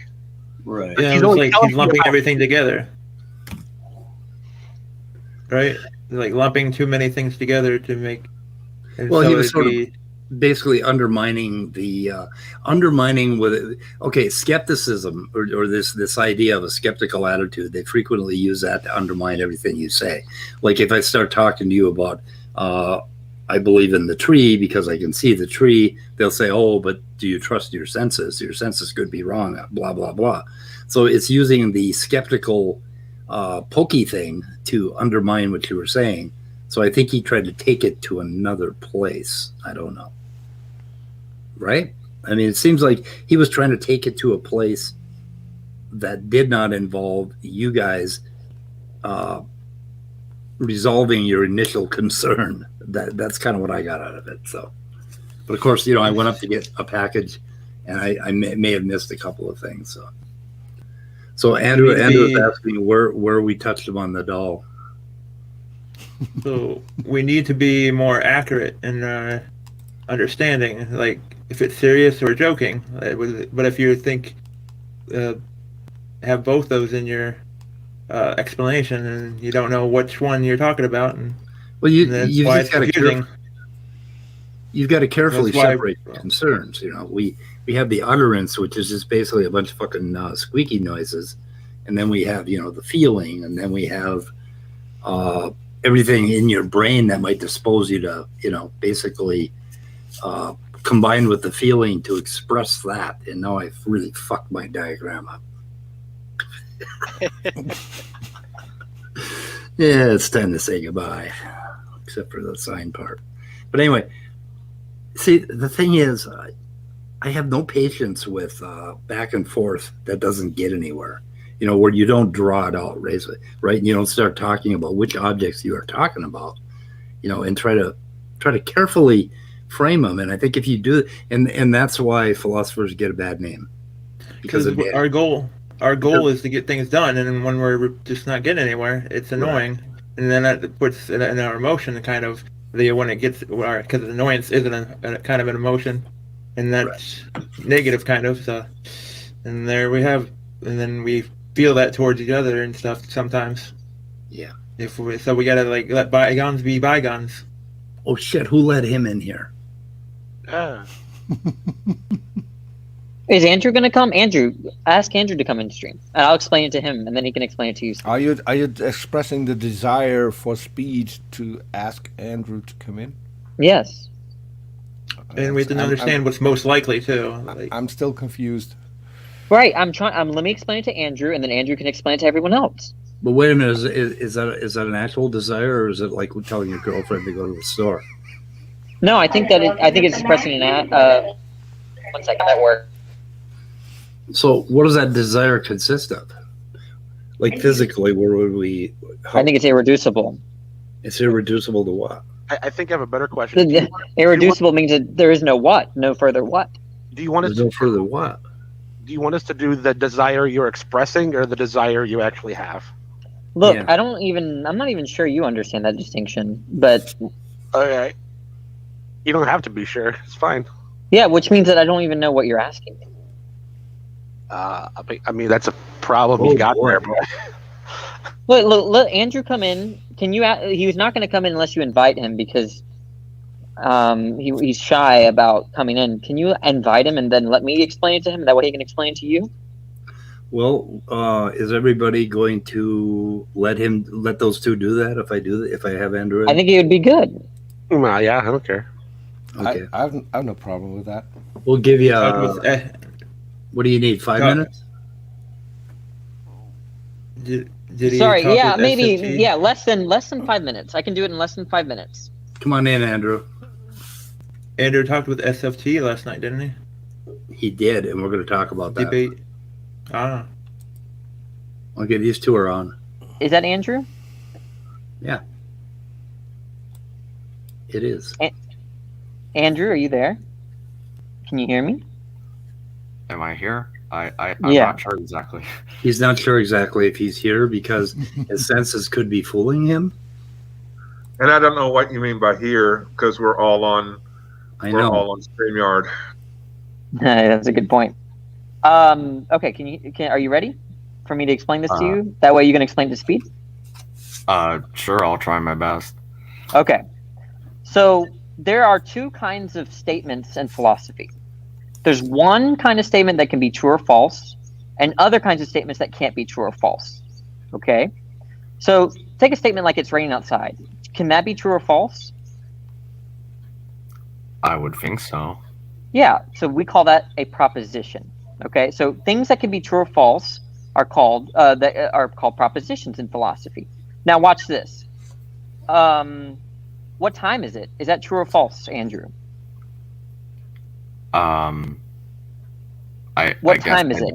Right. Yeah, he's lumping everything together. Right? Like lumping too many things together to make. Well, he was sort of basically undermining with skepticism or this idea of a skeptical attitude. They frequently use that to undermine everything you say. Like if I start talking to you about I believe in the tree because I can see the tree, they'll say, oh, but do you trust your senses? Your senses could be wrong, blah blah blah. So it's using the skeptical pokey thing to undermine what you were saying. So I think he tried to take it to another place. I don't know. Right? I mean, it seems like he was trying to take it to a place that did not involve you guys resolving your initial concern. That's kind of what I got out of it. So, but of course, I went up to get a package, and I may have missed a couple of things. So Andrew was asking where we touched him on the doll. So we need to be more accurate in understanding, like if it's serious or joking. But if you think have both those in your explanation, and you don't know which one you're talking about, and you've got to carefully separate concerns. We have the utterance, which is just basically a bunch of fucking squeaky noises, and then we have the feeling, and then we have everything in your brain that might dispose you to basically combine with the feeling to express that. And now I've really fucked my diagram up. Yeah, it's time to say goodbye, except for the sign part. But anyway, see, the thing is, I have no patience with back and forth that doesn't get anywhere. Where you don't draw it out, right? And you don't start talking about which objects you are talking about, and try to carefully frame them. And I think if you do, and that's why philosophers get a bad name. Because our goal is to get things done, and when we're just not getting anywhere, it's annoying, right. And then that puts in our emotion kind of when it gets, because annoyance isn't a kind of an emotion, and that's right. Negative kind of. So, and there we have, and then we feel that towards each other and stuff sometimes. Yeah. So we gotta let bygones be bygones. Oh shit! Who let him in here? Is Andrew going to come? Andrew, ask Andrew to come in stream, and I'll explain it to him, and then he can explain it to you. Are you expressing the desire for speed to ask Andrew to come in? Yes. And we have to understand what's most likely too. I'm still confused. Right. I'm trying. Let me explain it to Andrew, and then Andrew can explain it to everyone else. But wait a minute. Is that an actual desire, or is it like telling your girlfriend to go to the store? No, I think it's expressing an. One second. That worked. So what does that desire consist of? Like physically, where would we? I think it's irreducible. It's irreducible to what? I think I have a better question. Irreducible means that there is no further what. Do you want us no further what? Do you want us to do the desire you're expressing or the desire you actually have? Look, yeah. I'm not even sure you understand that distinction, but. Okay. You don't have to be sure. It's fine. Yeah, which means that I don't even know what you're asking me. I mean, that's a problem you got there, bro. Let Andrew come in. Can you? He's not going to come in unless you invite him because he's shy about coming in. Can you invite him and then let me explain it to him? That way he can explain it to you. Well, is everybody going to let those two do that? If I have Andrew, I think it would be good. Well, yeah, I don't care. Okay, I have no problem with that. We'll give you. What do you need? 5 minutes? Did he Sorry, yeah, maybe, yeah, less than 5 minutes. I can do it in less than 5 minutes. Come on in, Andrew. Andrew talked with SFT last night, didn't he? He did, and we're going to talk about that. Debate. Ah. Okay, these two are on. Is that Andrew? Yeah. It is. Andrew, are you there? Can you hear me? Am I here? I'm Yeah. not sure exactly. He's not sure exactly if he's here because his senses could be fooling him. And I don't know what you mean by here because we're all on. We're all on StreamYard. That's a good point. Okay, are you ready for me to explain this to you? That way you can explain to speed? Sure, I'll try my best. Okay. So there are two kinds of statements in philosophy. There's one kind of statement that can be true or false, and other kinds of statements that can't be true or false. Okay? So take a statement like it's raining outside. Can that be true or false? I would think so. Yeah, so we call that a proposition. Okay, so things that can be true or false are called propositions in philosophy. Now watch this. What time is it? Is that true or false, Andrew? What time is it?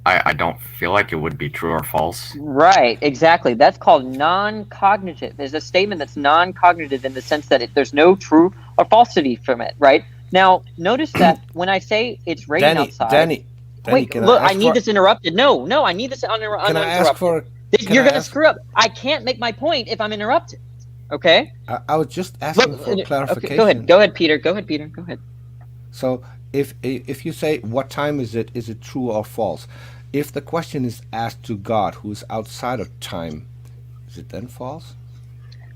I don't feel like it would be true or false. Right, exactly. That's called non-cognitive. There's a statement that's non-cognitive in the sense that there's no true or falsity from it, right? Now, notice that when I say it's raining outside... Danny, wait, look, I need this interrupted. No, I need this uninterrupted. Can I ask for... You're going to screw up. I can't make my point if I'm interrupted, okay? I was just asking for clarification. Okay, go ahead, Peter. Go ahead. So, if you say, what time is it true or false? If the question is asked to God, who is outside of time, is it then false?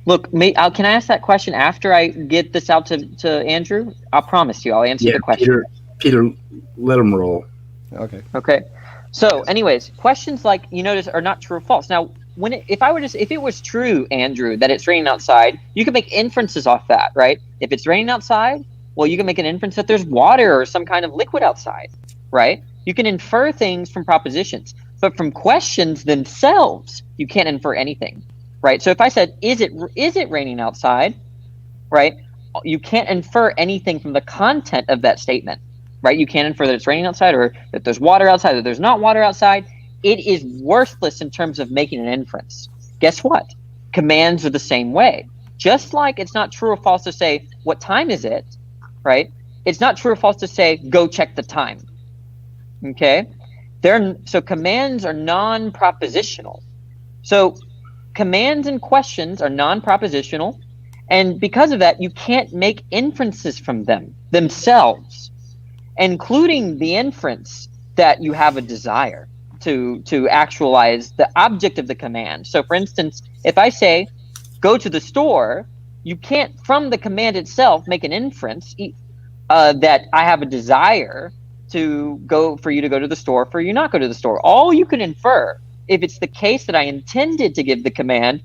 Look, can I ask that question after I get this out to Andrew? I'll promise you, I'll answer the question. Peter, let him roll. Okay. So, anyways, questions like you notice are not true or false. Now, if it was true, Andrew, that it's raining outside, you can make inferences off that, right? If it's raining outside, well, you can make an inference that there's water or some kind of liquid outside, right? You can infer things from propositions, but from questions themselves, you can't infer anything, right? So if I said, is it raining outside, right? You can't infer anything from the content of that statement, right? You can't infer that it's raining outside or that there's water outside, that there's not water outside. It is worthless in terms of making an inference. Guess what? Commands are the same way. Just like it's not true or false to say, what time is it, right? It's not true or false to say, go check the time. Okay? So commands are non-propositional. So commands and questions are non-propositional, and because of that, you can't make inferences from them themselves, including the inference that you have a desire to actualize the object of the command. So for instance, if I say, go to the store, you can't, from the command itself, make an inference that I have a desire for you to go to the store, for you not go to the store. All you can infer, if it's the case that I intended to give the command,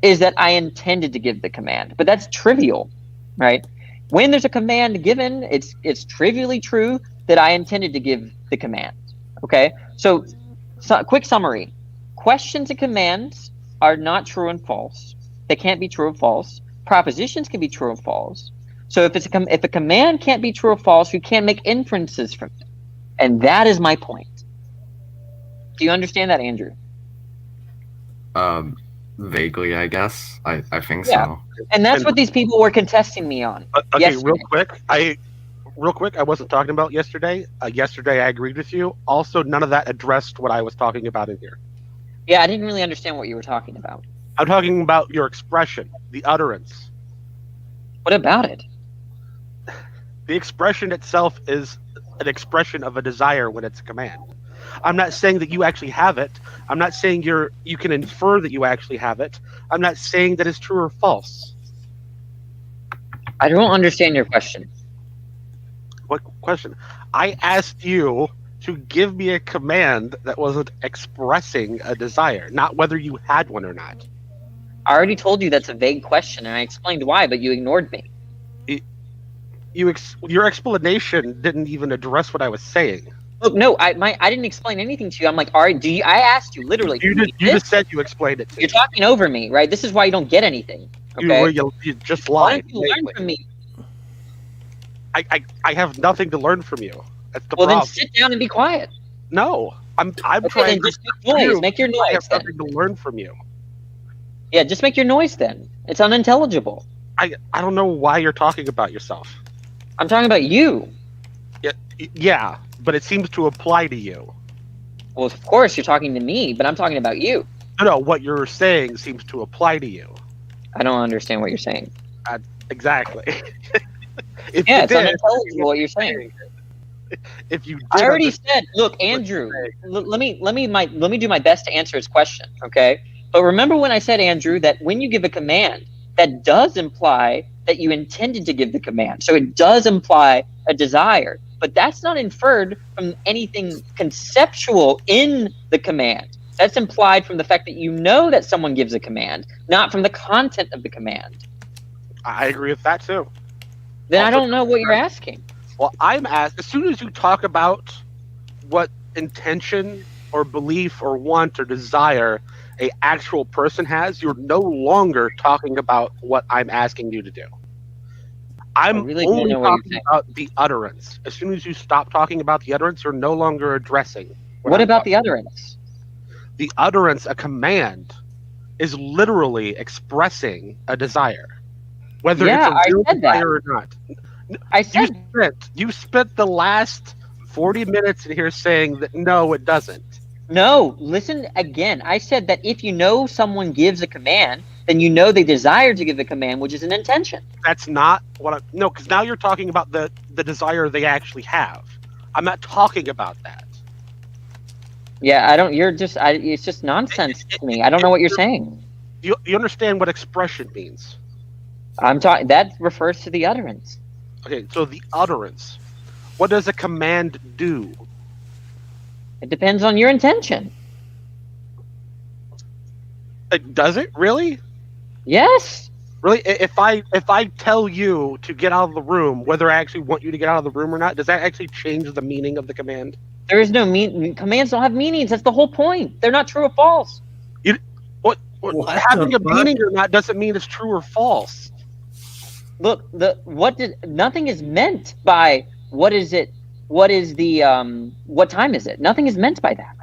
is that I intended to give the command. But that's trivial, right? When there's a command given, it's trivially true that I intended to give the command. Okay? So quick summary. Questions and commands are not true and false. They can't be true or false. Propositions can be true or false. So if a command can't be true or false, you can't make inferences from it. And that is my point. Do you understand that, Andrew? Vaguely, I guess. I think yeah. so. And that's what these people were contesting me on. Okay, yesterday. real quick, I wasn't talking about yesterday. Yesterday I agreed with you. Also, none of that addressed what I was talking about in here. Yeah, I didn't really understand what you were talking about. I'm talking about your expression, the utterance. What about it? The expression itself is an expression of a desire when it's a command. I'm not saying that you actually have it. I'm not saying you can infer that you actually have it. I'm not saying that it's true or false. I don't understand your question. What question? I asked you to give me a command that wasn't expressing a desire, not whether you had one or not. I already told you that's a vague question, and I explained why, but you ignored me. Your explanation didn't even address what I was saying. Look, no, I didn't explain anything to you. I'm like, all right, I asked you literally. You just said you explained it to me. You're talking over me, right? This is why you don't get anything. Okay. You just Why lied. don't you learn from me? I have nothing to learn from you. That's the Well, problem. then sit down and be quiet. No, I'm Okay, trying then to just make noise. you. Make your I have noise then. nothing to learn from you. Yeah, just make your noise then. It's unintelligible. I don't know why you're talking about yourself. I'm talking about you. Yeah, but it seems to apply to you. Well, of course you're talking to me, but I'm talking about you. No, what you're saying seems to apply to you. I don't understand what you're saying. Exactly. Yeah, it's unintelligible what you're saying. If you, I already said, look, Andrew. Let me do my best to answer his question, okay? But remember when I said, Andrew, that when you give a command, that does imply that you intended to give the command. So it does imply a desire, but that's not inferred from anything conceptual in the command. That's implied from the fact that you know that someone gives a command, not from the content of the command. I agree with that too. Then I don't know what you're asking. Well, I'm asked, as soon as you talk about what intention or belief or want or desire a actual person has, you're no longer talking about what I'm asking you to do. I'm really don't only know what you're talking saying. about the utterance. As soon as you stop talking about the utterance, you're no longer addressing. What about the utterance? The utterance, a command, is literally expressing a desire, whether it's a real desire or not. I said you spent the last 40 minutes in here saying that no, it doesn't. No, listen again. I said that if you know someone gives a command, then you know they desire to give the command, which is an intention. That's not what no, because now you're talking about the desire they actually have. I'm not talking about that. Yeah, I don't. You're just. It's just nonsense to me. I don't know what you're saying. You understand what expression means? I'm talking. That refers to the utterance. Okay, so the utterance. What does a command do? It depends on your intention. Does it really? Yes. Really? If I tell you to get out of the room, whether I actually want you to get out of the room or not, does that actually change the meaning of the command? There is no commands don't have meanings. That's the whole point. They're not true or false. What having a meaning or not doesn't mean it's true or false. Look, nothing is meant by what is it? What is the what time is it? Nothing is meant by that.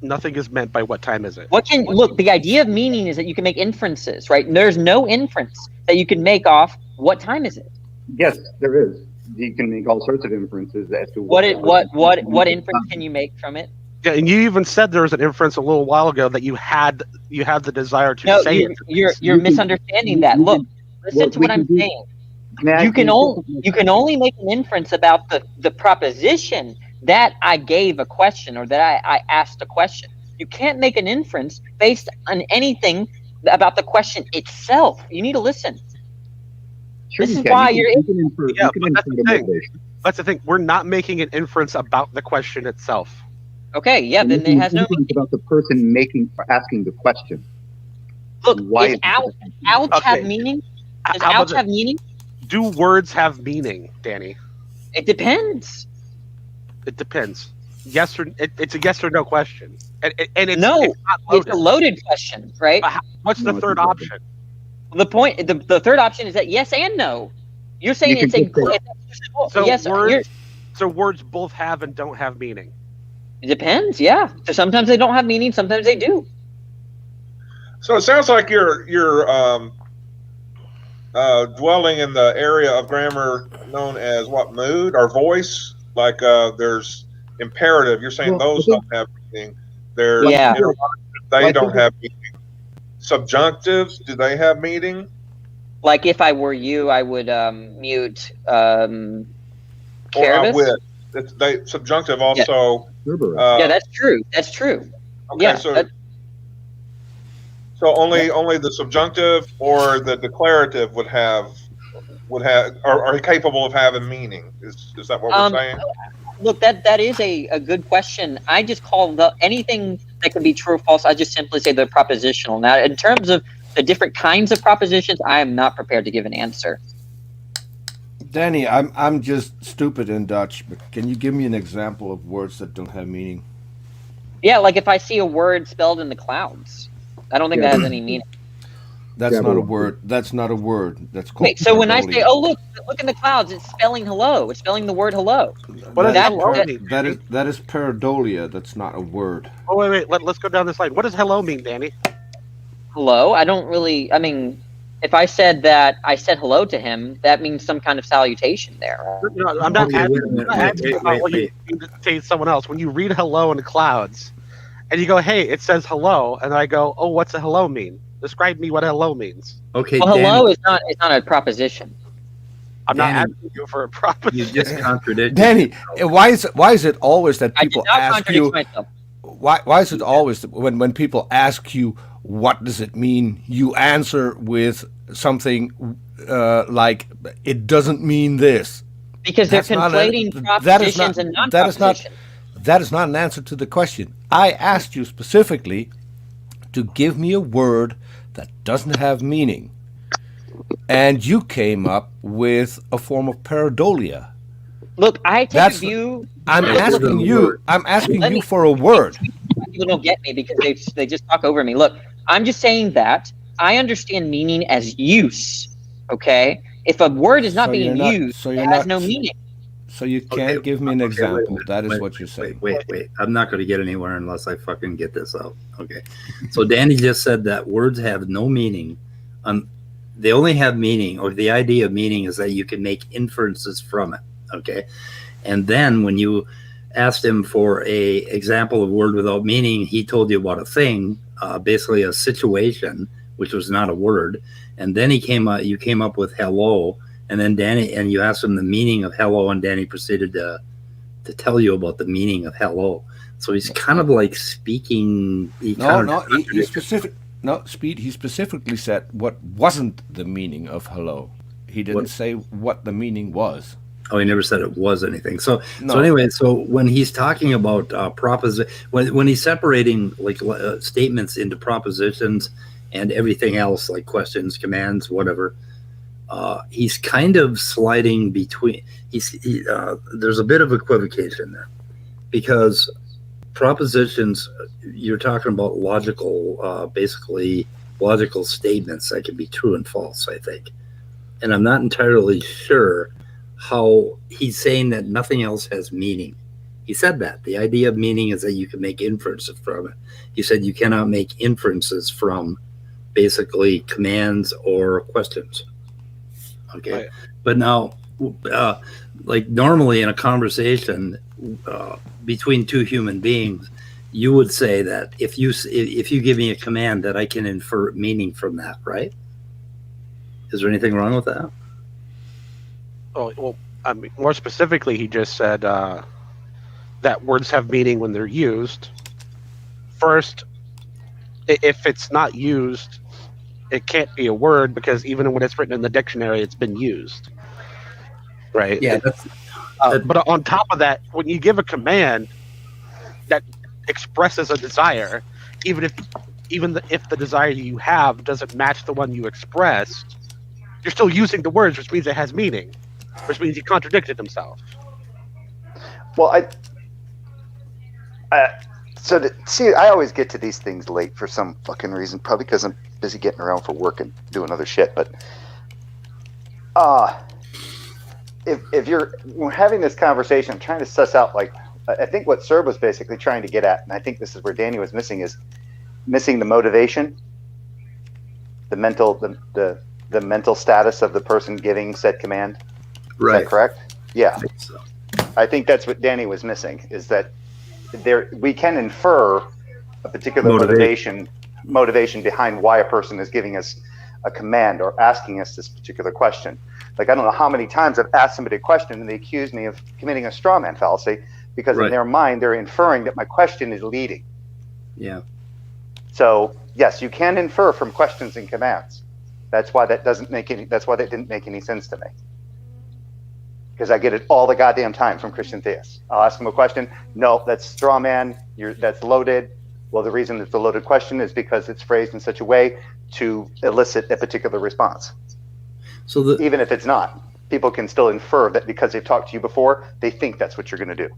Nothing is meant by what time is it. Look, the idea of meaning is that you can make inferences, right? There's no inference that you can make off what time is it. Yes, there is. You can make all sorts of inferences as to what inference can you make from it? Yeah, and you even said there was an inference a little while ago that you had the desire to say it. You're misunderstanding that. Look, listen to what I'm saying. You can only make an inference about the proposition that I gave a question or that I asked a question. You can't make an inference based on anything about the question itself. You need to listen. Sure, this is why you're. That's the thing. We're not making an inference about the question itself. Okay, yeah, then it has no meaning. About the person asking the question. Look, does ouch have meaning? Does ouch have meaning? Do words have meaning, Danny? It depends. It depends. Yes or it's a yes or no question, and it's it's a loaded question, right? What's the third option? The point, the third option is that yes and no. You're saying it's a yes. So words both have and don't have meaning. It depends, yeah. So sometimes they don't have meaning, sometimes they do. So it sounds like you're dwelling in the area of grammar known as what, mood or voice? Like there's imperative. You're saying those don't have meaning. There's they don't have meaning. Subjunctives, do they have meaning? Like if I were you, I would mute or I would. Subjunctive also. Yeah, that's true. That's true. Okay, yeah, so only the subjunctive or the declarative would have are capable of having meaning. Is that what we're saying? Look, that is a good question. I just call anything that can be true or false, I just simply say they're propositional. Now, in terms of the different kinds of propositions, I am not prepared to give an answer. Danny, I'm just stupid in Dutch, but can you give me an example of words that don't have meaning? Yeah, like if I see a word spelled in the clouds, I don't think that has any meaning. That's not a word. That's not a word. That's called. Wait, so when I say, "Oh, look in the clouds," it's spelling hello. It's spelling the word hello. That is pareidolia. That's not a word. Oh wait. Let's go down this line. What does hello mean, Danny? Hello? I don't really. I mean, if I said that I said hello to him, that means some kind of salutation there. No, I'm not asking about what you say to someone else. When you read hello in the clouds, and you go, "Hey, it says hello," and I go, "Oh, what's a hello mean? Describe me what hello means." Okay. Well, hello is not a proposition. I'm not asking you for a proposition. You just contradicted. Danny, why is it always that people ask you? Myself. Why is it always that when people ask you what does it mean, you answer with something like it doesn't mean this? Because they're conflating propositions and non-propositions. That is not an answer to the question. I asked you specifically to give me a word that doesn't have meaning, and you came up with a form of pareidolia. Look, I take a view. I'm asking you for a word. People don't get me because they just talk over me. Look, I'm just saying that I understand meaning as use. Okay, if a word is not being used, it has no meaning. So you can't give me an example. That is what you're saying. Wait. I'm not going to get anywhere unless I fucking get this out. Okay. So Danny just said that words have no meaning. They only have meaning, or the idea of meaning is that you can make inferences from it. Okay. And then when you asked him for a example of word without meaning, he told you about a thing, basically a situation, which was not a word. And then you came up with hello. And then you asked him the meaning of hello, and Danny proceeded to tell you about the meaning of hello. So he's kind of like speaking. He specifically said what wasn't the meaning of hello. He didn't say what the meaning was. Oh, he never said it was anything. So anyway, so when he's talking about when he's separating like statements into propositions and everything else, like questions, commands, whatever. He's kind of sliding between. There's a bit of equivocation there, because propositions, you're talking about basically logical statements that can be true and false, I think. And I'm not entirely sure how he's saying that nothing else has meaning. He said that the idea of meaning is that you can make inferences from it. He said you cannot make inferences from basically commands or questions. Okay. Right. But now, like normally in a conversation between two human beings, you would say that if you give me a command, that I can infer meaning from that, right? Is there anything wrong with that? Oh, well, I mean, more specifically, he just said that words have meaning when they're used. First, if it's not used, it can't be a word, because even when it's written in the dictionary, it's been used. Right? Yeah. But on top of that, when you give a command that expresses a desire, even if the desire you have doesn't match the one you expressed, you're still using the words, which means it has meaning, which means he contradicted himself. Well, I always get to these things late for some fucking reason, probably because I'm busy getting around for work and doing other shit. But if we're having this conversation, I'm trying to suss out, like, I think what Serb was basically trying to get at, and I think this is where Danny was missing the motivation, the mental status of the person giving said command. Right. Is that correct? Yeah. I think so. I think that's what Danny was missing, is that we can infer a particular motivation behind why a person is giving us a command or asking us this particular question. Like, I don't know how many times I've asked somebody a question and they accuse me of committing a straw man fallacy, because in their mind they're inferring that my question is leading. Yeah. So yes, you can infer from questions and commands. That's why that didn't make any sense to me. Because I get it all the goddamn time from Christian theists. I'll ask them a question. No, that's straw man. That's loaded. Well, the reason it's a loaded question is because it's phrased in such a way to elicit a particular response. So even if it's not, people can still infer that because they've talked to you before, they think that's what you're going to do.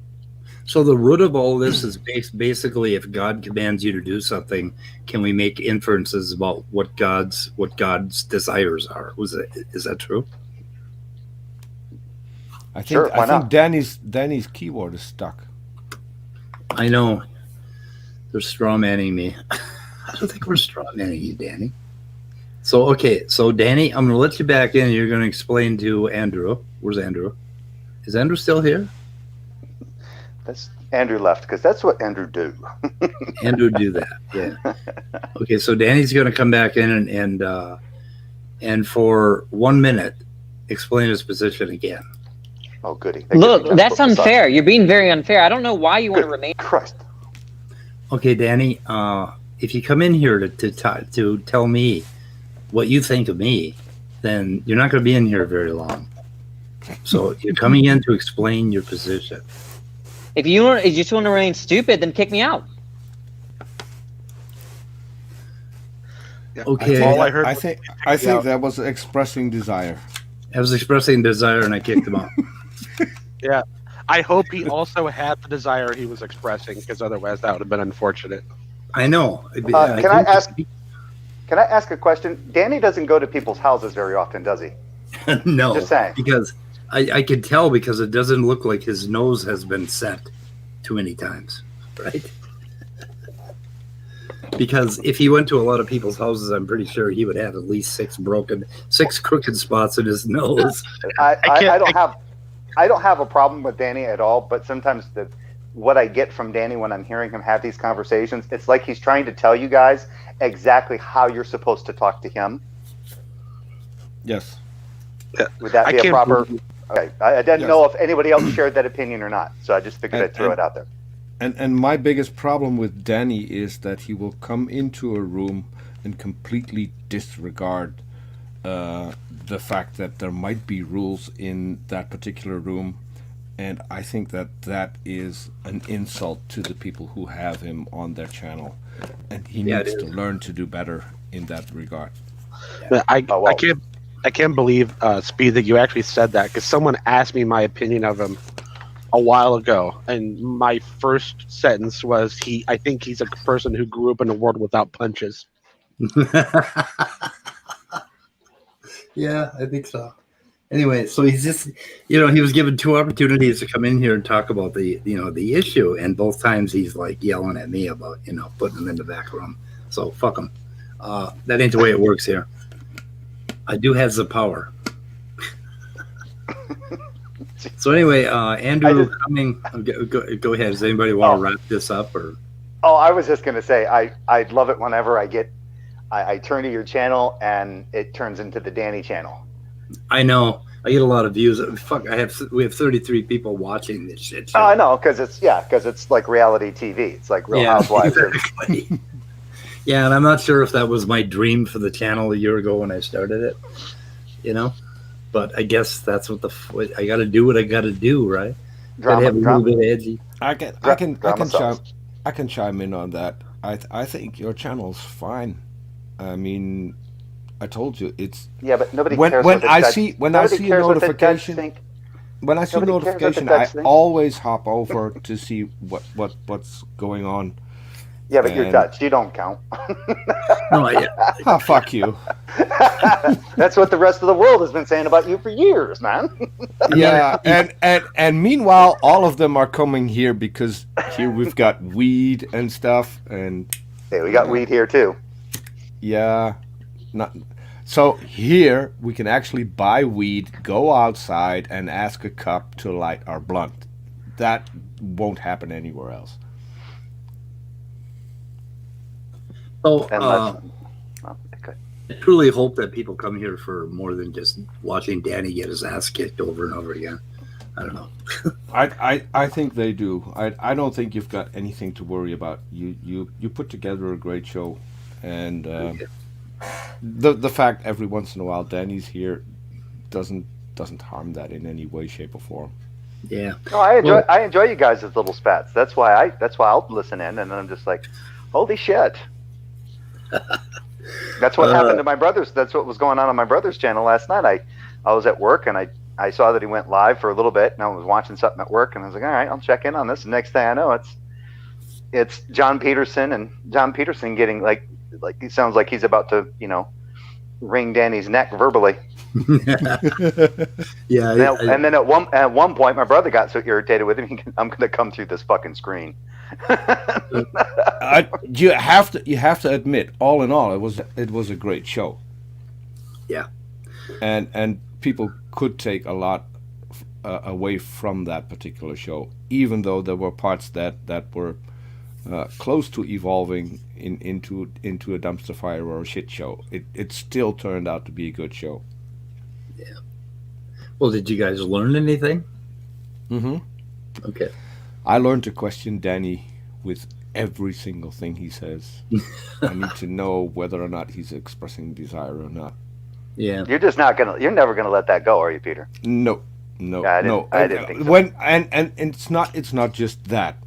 So the root of all this is basically, if God commands you to do something, can we make inferences about what God's desires are? Is that true? I think Sure, why not? Danny's keyboard is stuck. I know. They're straw manning me. I don't think we're straw manning you, Danny. So okay, so Danny, I'm gonna let you back in. You're gonna explain to Andrew. Where's Andrew? Is Andrew still here? That's Andrew left because that's what Andrew do. Andrew do that, yeah. Okay, so Danny's gonna come back in and for 1 minute explain his position again. Oh, goody. Look, that's unfair. You're being very unfair. I don't know why you want to remain. Christ. Okay, Danny, if you come in here to tell me what you think of me, then you're not going to be in here very long. So you're coming in to explain your position. If you just want to remain stupid, then kick me out. Okay. I think that was expressing desire. I was expressing desire and I kicked him out. Yeah. I hope he also had the desire he was expressing, because otherwise that would have been unfortunate. I know. Can I ask a question? Danny doesn't go to people's houses very often, does he? No. Just saying. Because I can tell because it doesn't look like his nose has been set too many times, right? Because if he went to a lot of people's houses, I'm pretty sure he would have at least six crooked spots in his nose. I don't have a problem with Danny at all, but sometimes what I get from Danny when I'm hearing him have these conversations, it's like he's trying to tell you guys exactly how you're supposed to talk to him. Yes. Would that be a proper? Okay, I didn't know if anybody else shared that opinion or not, so I just figured I'd throw it out there. And my biggest problem with Danny is that he will come into a room and completely disregard the fact that there might be rules in that particular room, and I think that is an insult to the people who have him on their channel, and he needs to learn to do better in that regard. Yeah. I can't believe, Speed, that you actually said that, because someone asked me my opinion of him a while ago, and my first sentence was, I think he's a person who grew up in a world without punches. Yeah, I think so. Anyway, so he's just, he was given 2 opportunities to come in here and talk about the issue, and both times he's like yelling at me about, putting him in the back room. So fuck him. That ain't the way it works here. I do have the power. So anyway, Andrew, go ahead. Does anybody want to wrap this up or? Oh, I was just gonna say I'd love it whenever I turn to your channel and it turns into the Danny channel. I know. I get a lot of views. Fuck, we have 33 people watching this shit. Oh, I know, because it's like reality TV. It's like Real Housewives. Exactly. Yeah, and I'm not sure if that was my dream for the channel a year ago when I started it. But I guess that's what I got to do. What I got to do, right? Got to have a little bit edgy. I can chime in on that. I think your channel's fine. I mean, I told you it's. Yeah, but nobody when cares. When I see a notification, I always hop over to see what's going on. Yeah, but you're Dutch. You don't count. No, yeah. Oh, fuck you. That's what the rest of the world has been saying about you for years, man. Yeah, and meanwhile, all of them are coming here because here we've got weed and stuff, and hey, we got weed here too. Yeah, so here we can actually buy weed, go outside, and ask a cop to light our blunt. That won't happen anywhere else. So, I truly hope that people come here for more than just watching Danny get his ass kicked over and over again. I don't know. I think they do. I don't think you've got anything to worry about. You put together a great show, and the fact every once in a while Danny's here doesn't harm that in any way, shape, or form. Yeah. No, I enjoy you guys as little spats. That's why I'll listen in, and then I'm just like, holy shit. That's what happened to my brothers. That's what was going on my brother's channel last night. I was at work and I I saw that he went live for a little bit, and I was watching something at work, and I was like, all right, I'll check in on this. And next thing I know, it's John Peterson, and John Peterson getting like he sounds like he's about to, wring Danny's neck verbally. Yeah. And then at one point, my brother got so irritated with him, I'm going to come through this fucking screen. You have to admit, all in all, it was a great show. Yeah. And people could take a lot away from that particular show, even though there were parts that were close to evolving into a dumpster fire or a shit show. It still turned out to be a good show. Yeah. Well, did you guys learn anything? Mm-hmm. Okay. I learned to question Danny with every single thing he says. I need to know whether or not he's expressing desire or not. Yeah. You're never gonna let that go, are you, Peter? No. I didn't think so. And it's not just that.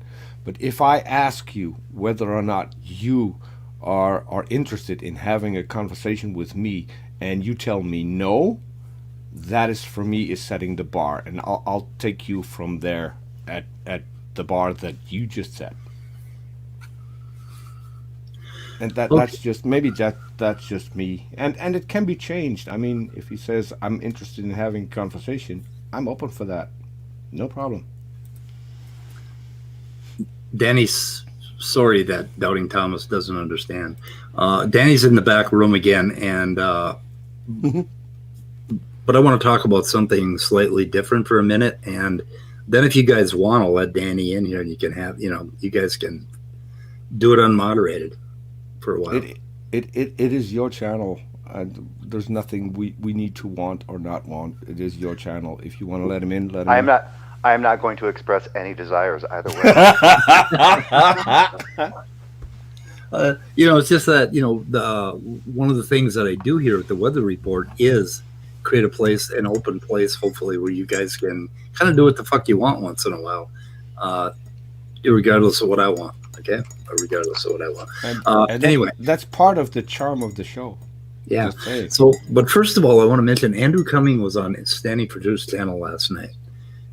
But if I ask you whether or not you are interested in having a conversation with me, and you tell me no, that is for me is setting the bar, and I'll take you from there at the bar that you just set. And that's just that's just me, and it can be changed. I mean, if he says I'm interested in having a conversation, I'm open for that, no problem. Danny's sorry that Doubting Thomas doesn't understand. Danny's in the back room again, and but I want to talk about something slightly different for a minute, and then if you guys want to let Danny in here, and you can have, you guys can do it unmoderated for a while. It is your channel. There's nothing we need to want or not want. It is your channel. If you want to let him in, let him in. I am not going to express any desires either way. It's just that, one of the things that I do here at the Weather Report is create an open place, hopefully, where you guys can kind of do what the fuck you want once in a while, regardless of what I want, okay? Or regardless of what I want. And anyway. That's part of the charm of the show. Yeah. But first of all, I want to mention Andrew Cumming was on Standing for Truth's channel last night.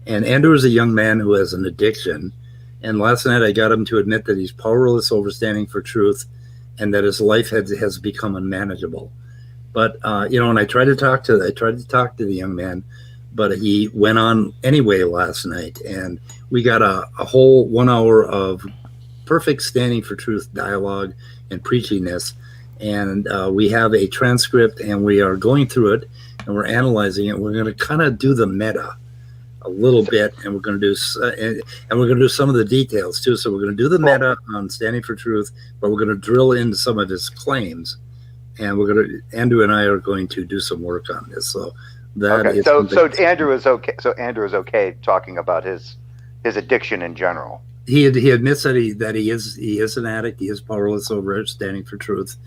And Andrew is a young man who has an addiction. And last night I got him to admit that he's powerless over standing for truth and that his life has become unmanageable. But, and I tried to talk to the young man, but he went on anyway last night. And we got a whole 1 hour of perfect standing for truth dialogue and preaching this. And we have a transcript, and we are going through it, and we're analyzing it. We're going to kind of do the meta a little bit, and we're going to do some of the details too. So we're going to do the meta on Standing for Truth, but we're going to drill into some of his claims, and Andrew and I are going to do some work on this. So that okay. is So Andrew is okay. So Andrew is okay talking about his addiction in general. He admits that he is an addict. He is powerless over Standing for Truth,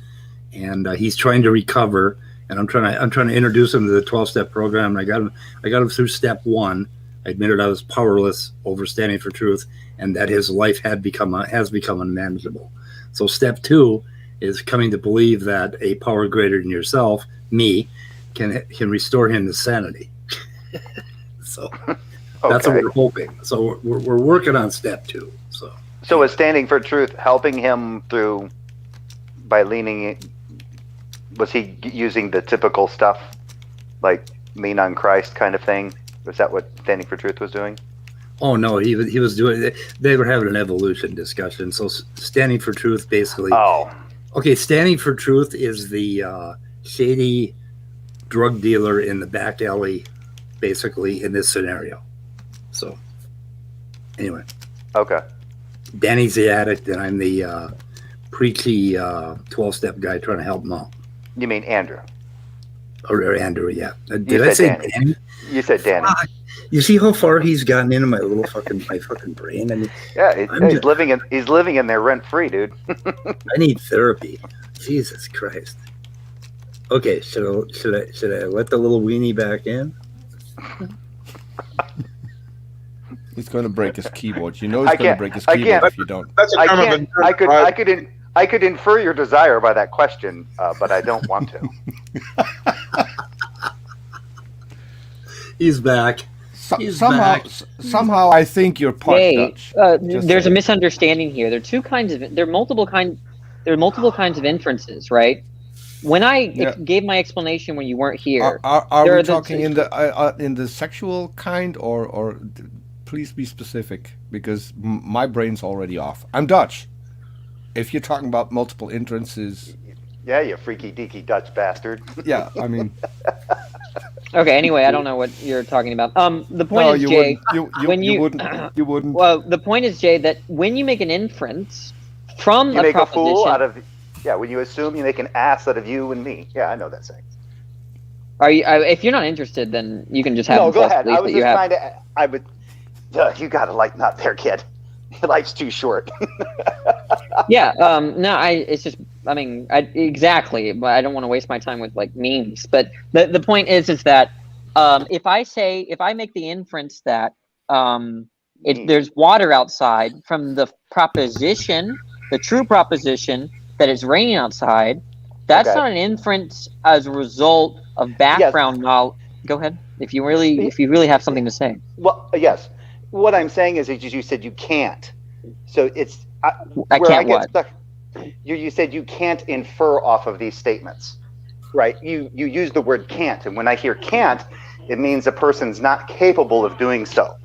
and he's trying to recover. And I'm trying to introduce him to the 12-step program. I got him through step 1. I admitted I was powerless over Standing for Truth, and that his life has become unmanageable. So step 2 is coming to believe that a power greater than yourself, me, can restore him to sanity. So that's what we're hoping. So we're working on step 2. So is Standing for Truth helping him through by leaning? Was he using the typical stuff, like lean on Christ kind of thing? Was that what Standing for Truth was doing? Oh no, he was doing. They were having an evolution discussion. So Standing for Truth, basically. Oh. Okay, Standing for Truth is the shady drug dealer in the back alley, basically in this scenario. So, anyway. Okay. Danny's the addict, and I'm the preachy 12-step guy trying to help him out. You mean Andrew? Or Andrew, yeah. Did I say Danny? You said Danny. You see how far he's gotten into my fucking brain? I mean, yeah, he's living in there rent free, dude. I need therapy. Jesus Christ. Okay, should I let the little weenie back in? He's going to break his keyboard. You know he's going to break his keyboard if you don't. I could infer your desire by that question, but I don't want to. He's back. He's back. Somehow, I think you're part Dutch. There's a misunderstanding here. There are multiple kinds of inferences, right? When I gave my explanation when you weren't here, are we talking in the sexual kind, or please be specific, because my brain's already off. I'm Dutch. If you're talking about multiple inferences, yeah, you freaky deaky Dutch bastard. Yeah, I mean. Okay. Anyway, I don't know what you're talking about. The point is, Jay, you wouldn't. Well, the point is, Jay, that when you make an inference from you a make proposition, a fool out of. Yeah, when you assume, you make an ass out of you and me. Yeah, I know that saying. Are you? If you're not interested, then you can just have. No, go ahead. I was just trying to. I would. You got to lighten up there, kid. Life's too short. Yeah. No. It's just. I mean. Exactly. But I don't want to waste my time with like memes. But the point is that if I make the inference that there's water outside from the proposition, the true proposition that it's raining outside, that's not an inference as a result of background knowledge. Go ahead. If you really have something to say. Well, yes. What I'm saying is, you said you can't. So it's I can't what? Stuck. You said you can't infer off of these statements, right? You use the word can't, and when I hear can't, it means a person's not capable of doing so.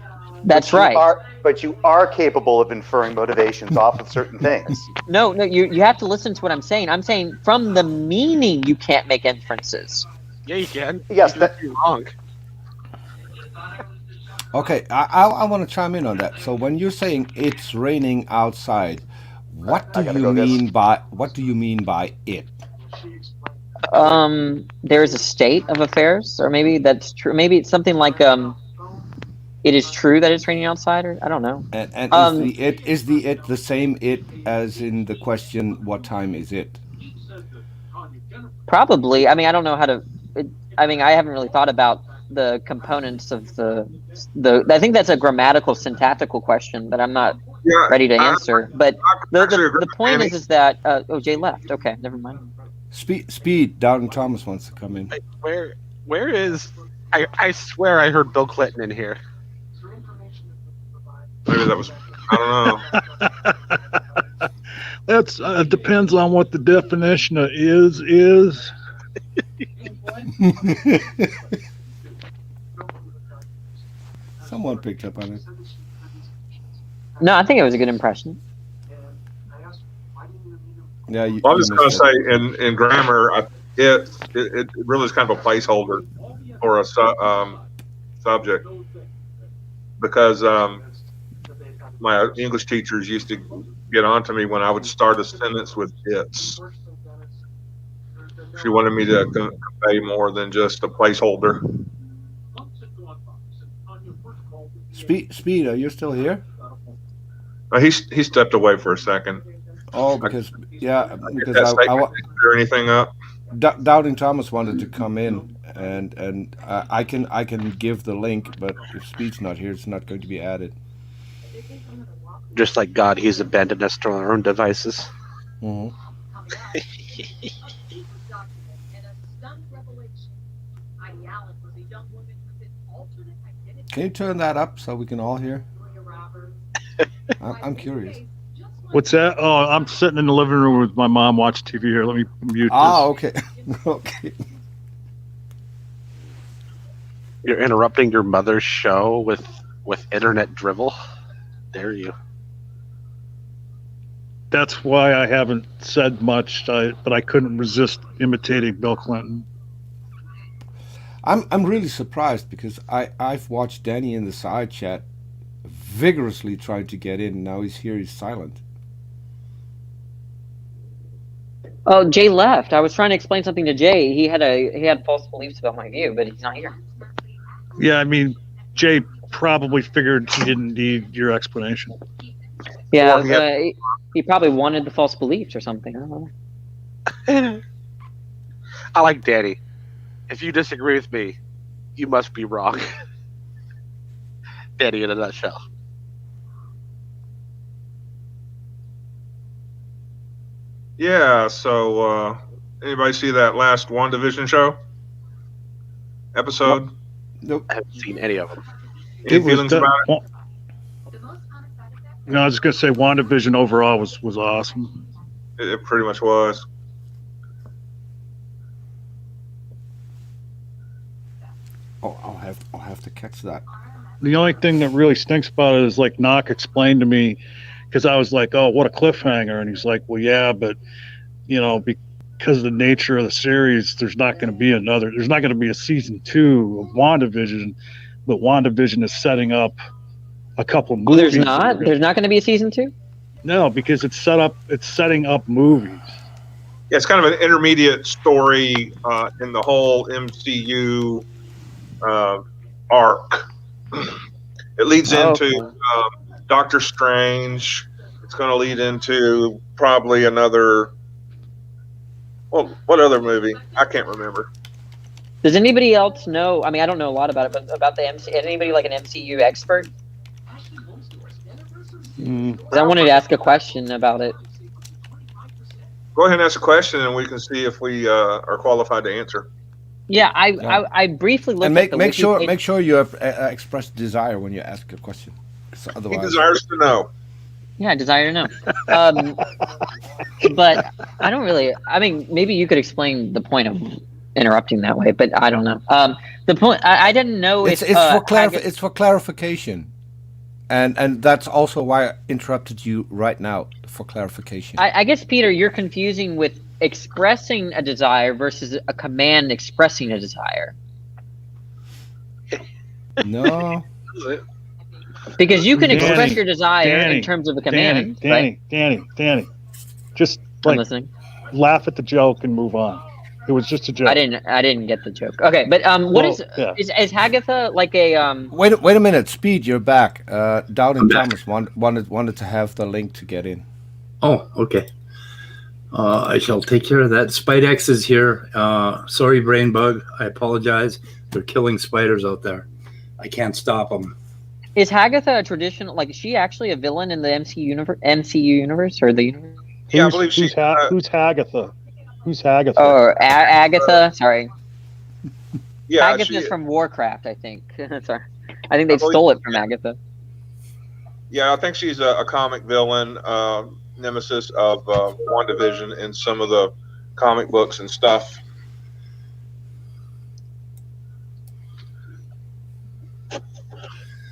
That's right. But you are capable of inferring motivations off of certain things. No, you have to listen to what I'm saying. I'm saying from the meaning you can't make inferences. Yeah, you can. Yes, you're wrong. Okay, I want to chime in on that. So when you're saying it's raining outside, what do you mean by it? There is a state of affairs, or maybe that's true. Maybe it's something like it is true that it's raining outside, or I don't know. And is the it the same it as in the question, what time is it? Probably. I mean, I don't know how to. I mean, I haven't really thought about the components of the. I think that's a grammatical, syntactical question that I'm not ready to answer. But the point is that Jay left. Okay, never mind. Speed. Doubting Thomas wants to come in. Where is? I swear I heard Bill Clinton in here. Maybe that was. I don't know. That's depends on what the definition of is. Someone picked up on it. No, I think it was a good impression. Yeah, I was going to say in grammar, it really is kind of a placeholder for a subject, because my English teachers used to get on to me when I would start a sentence with "it's." She wanted me to convey more than just a placeholder. Speed, are you still here? He stepped away for a second. Oh, because I clear anything up. Doubting Thomas wanted to come in, and I can give the link, but if Speed's not here, it's not going to be added. Just like God, He's abandoned us to our own devices. Mm-hmm. Can you turn that up so we can all hear? I'm curious. What's that? Oh, I'm sitting in the living room with my mom watching TV here. Let me mute this. Okay. Okay. You're interrupting your mother's show with internet drivel. Dare you? That's why I haven't said much, but I couldn't resist imitating Bill Clinton. I'm really surprised because I've watched Danny in the side chat vigorously trying to get in. Now he's here. He's silent. Oh, Jay left. I was trying to explain something to Jay. He had false beliefs about my view, but he's not here. Yeah, I mean, Jay probably figured he didn't need your explanation. Yeah, he probably wanted the false beliefs or something. I don't know. I like Danny. If you disagree with me, you must be wrong. Danny in a nutshell. Yeah, so anybody see that last WandaVision show episode? Nope. I haven't seen any of them. Any feelings about it? No, I was just gonna say WandaVision overall was awesome. It pretty much was. Oh, I'll have to catch that. The only thing that really stinks about it is like Knock explained to me, because I was like, "Oh, what a cliffhanger," and he's like, "Well, yeah, but because of the nature of the series, there's not going to be a season 2 of WandaVision, but WandaVision is setting up a couple of movies." There's not going to be a season 2? No, because it's setting up movies. Yeah, it's kind of an intermediate story in the whole MCU arc. It leads into Doctor Strange. It's going to lead into probably another. Well, what other movie? I can't remember. Does anybody else know? I mean, I don't know a lot about it, but about the MCU. Is anybody like an MCU expert? Because I wanted to ask a question about it. Go ahead and ask a question, and we can see if we are qualified to answer. Yeah, I briefly looked And at the make sure you have express desire when you ask a question. Otherwise, He desires to know. Yeah, I desire to know. But I don't really. I mean, maybe you could explain the point of interrupting that way, but I don't know. The point I didn't know it's for clarification, and that's also why I interrupted you right now for clarification. I guess, Peter, you're confusing with expressing a desire versus a command expressing a desire. No. Because you can express your desire in terms of a command. Danny. Just I'm listening. Laugh at the joke and move on. It was just a joke. I didn't get the joke. Okay, but is Hagatha like a Wait a minute, Speed, you're back. Doubting Thomas wanted to have the link to get in. Oh, okay. I shall take care of that. Spidex is here. Sorry, Brain Bug. I apologize. They're killing spiders out there. I can't stop them. Is Hagatha a traditional? Like, is she actually a villain in the MCU universe or the universe? Yeah, I believe she's. Who's Hagatha? Who's Hagatha? Oh, Agatha. Sorry. Yeah, Agatha's from Warcraft, I think. Sorry, I think they stole it from Agatha. Yeah, I think she's a comic villain, nemesis of WandaVision in some of the comic books and stuff.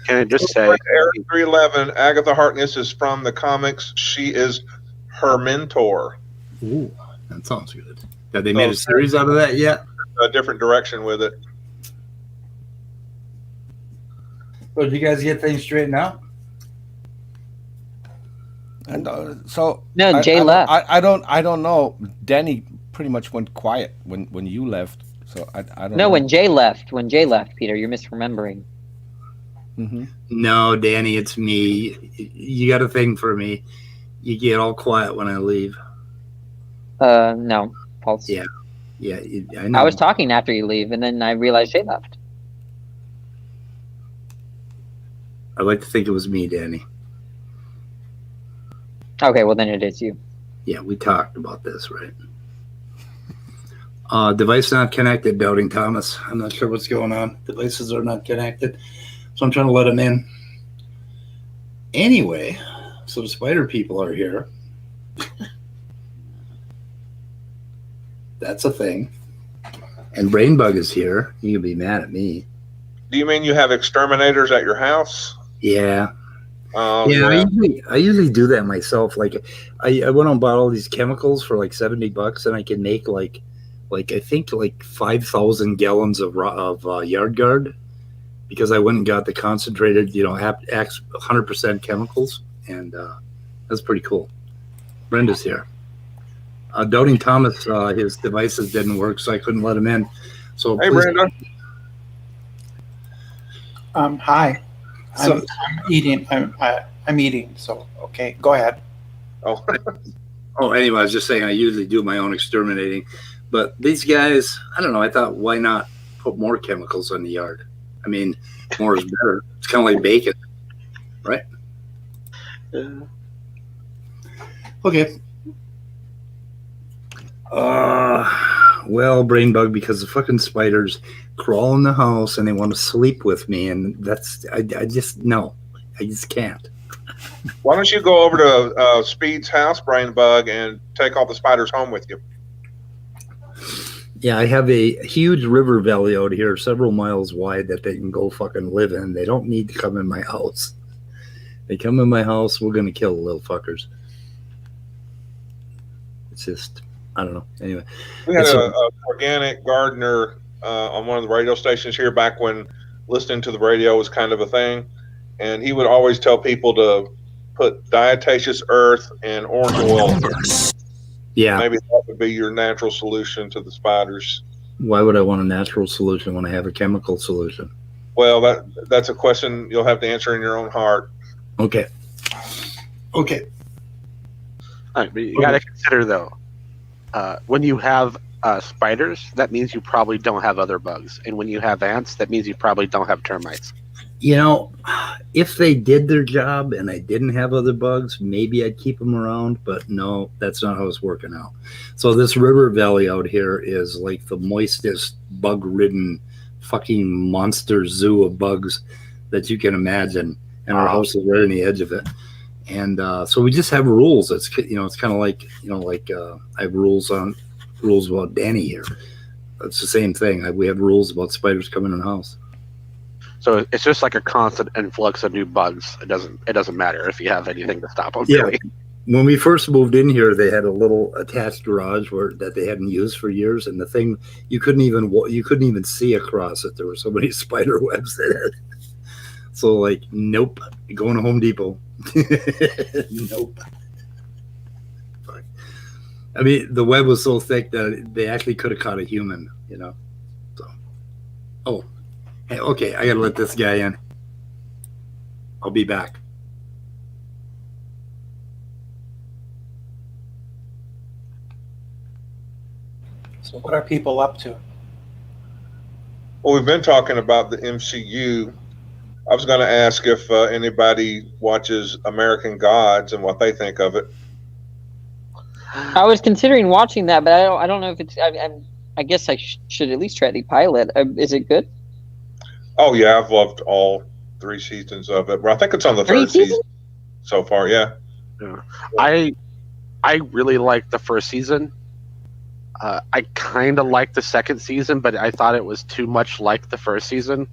Can I just say, Eric 311, Agatha Harkness is from the comics. She is her mentor. Ooh, that sounds good. Have they made a series out of that yet? A different direction with it. So did you guys get things straightened out? And so no, Jay left. I don't know. Danny pretty much went quiet when you left. So I don't know. No, when Jay left, Peter, you're misremembering. Mm-hmm. No, Danny, it's me. You got a thing for me. You get all quiet when I leave. No, false. Yeah, I know. I was talking after you leave, and then I realized Jay left. I like to think it was me, Danny. Okay, well then it is you. Yeah, we talked about this, right? Device not connected, Doubting Thomas. I'm not sure what's going on. Devices are not connected. So I'm trying to let them in. Anyway, so the spider people are here. That's a thing. And Brainbug is here. You can be mad at me. Do you mean you have exterminators at your house? Yeah. Yeah. I usually do that myself. Like I went and bought all these chemicals for like $70, and I can make like I think like 5,000 gallons of yard guard, because I went and got the concentrated, 100% chemicals, and that's pretty cool. Brenda's here. Doubting Thomas, his devices didn't work, so I couldn't let him in. So hey, Brenda. Hi. I'm eating. I'm eating. So okay, go ahead. Oh. Anyway, I was just saying I usually do my own exterminating, but these guys, I don't know. I thought, why not put more chemicals on the yard? I mean, more is better. It's kind of like bacon, right? Okay. Well, brain bug, because the fucking spiders crawl in the house and they want to sleep with me, and I just can't. Why don't you go over to Speed's house, Brain Bug, and take all the spiders home with you? Yeah, I have a huge river valley out here, several miles wide, that they can go fucking live in. They don't need to come in my house. They come in my house, we're gonna kill the little fuckers. It's just, I don't know. Anyway, we had an organic gardener on one of the radio stations here back when listening to the radio was kind of a thing, and he would always tell people to put diatomaceous earth and orange oil. Yeah. Maybe that would be your natural solution to the spiders. Why would I want a natural solution when I have a chemical solution? Well, that's a question you'll have to answer in your own heart. Okay. All right, but you got to consider though, when you have spiders, that means you probably don't have other bugs, and when you have ants, that means you probably don't have termites. You know, if they did their job and I didn't have other bugs, maybe I'd keep them around, but no, that's not how it's working out. So this river valley out here is like the moistest, bug-ridden fucking monster zoo of bugs that you can imagine, and our house is right on the edge of it. And so we just have rules. It's it's kind of like I have rules about Dani here. It's the same thing. We have rules about spiders coming in the house. So it's just like a constant influx of new bugs. It doesn't matter if you have anything to stop them. Yeah. Really. When we first moved in here, they had a little attached garage that they hadn't used for years, and the thing you couldn't even see across it. There were so many spider webs there. So like, nope, going to Home Depot. Nope. I mean, the web was so thick that they actually could have caught a human, So, hey, okay, I gotta let this guy in. I'll be back. So what are people up to? Well, we've been talking about the MCU. I was going to ask if anybody watches American Gods and what they think of it. I was considering watching that, but I don't know if it's. I guess I should at least try the pilot. Is it good? Oh yeah, I've loved all 3 seasons of it. But I think it's on the 3rd season so far. Yeah. I really liked the 1st season. I kind of liked the 2nd season, but I thought it was too much like the 1st season,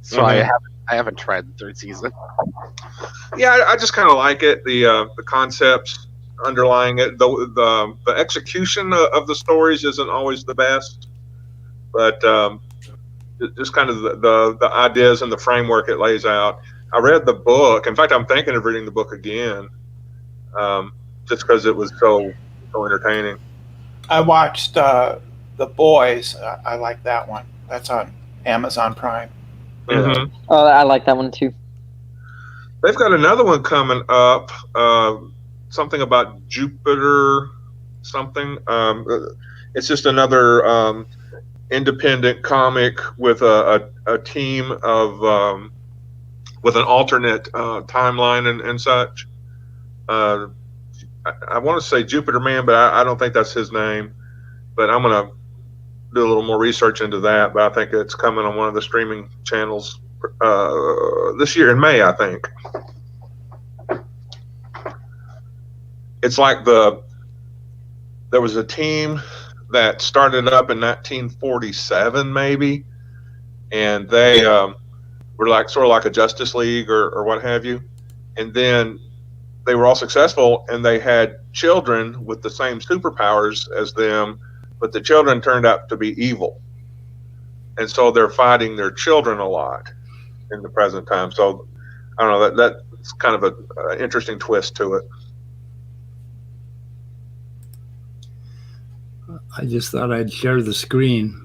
so I haven't tried the 3rd season. Yeah, I just kind of like it. The concepts underlying it, the execution of the stories isn't always the best, but just kind of the ideas and the framework it lays out. I read the book. In fact, I'm thinking of reading the book again, just because it was so entertaining. I watched The Boys. I like that one. That's on Amazon Prime. Mm-hmm. Oh, I like that one too. They've got another one coming up. Something about Jupiter. Something. It's just another independent comic with a team of with an alternate timeline and such. I want to say Jupiter Man, but I don't think that's his name. But I'm going to do a little more research into that. But I think it's coming on one of the streaming channels this year in May, I think. It's like there was a team that started up in 1947, maybe, and they were like sort of like a Justice League or what have you, and then they were all successful, and they had children with the same superpowers as them, but the children turned out to be evil, and so they're fighting their children a lot in the present time. So I don't know, that's kind of an interesting twist to it. I just thought I'd share the screen.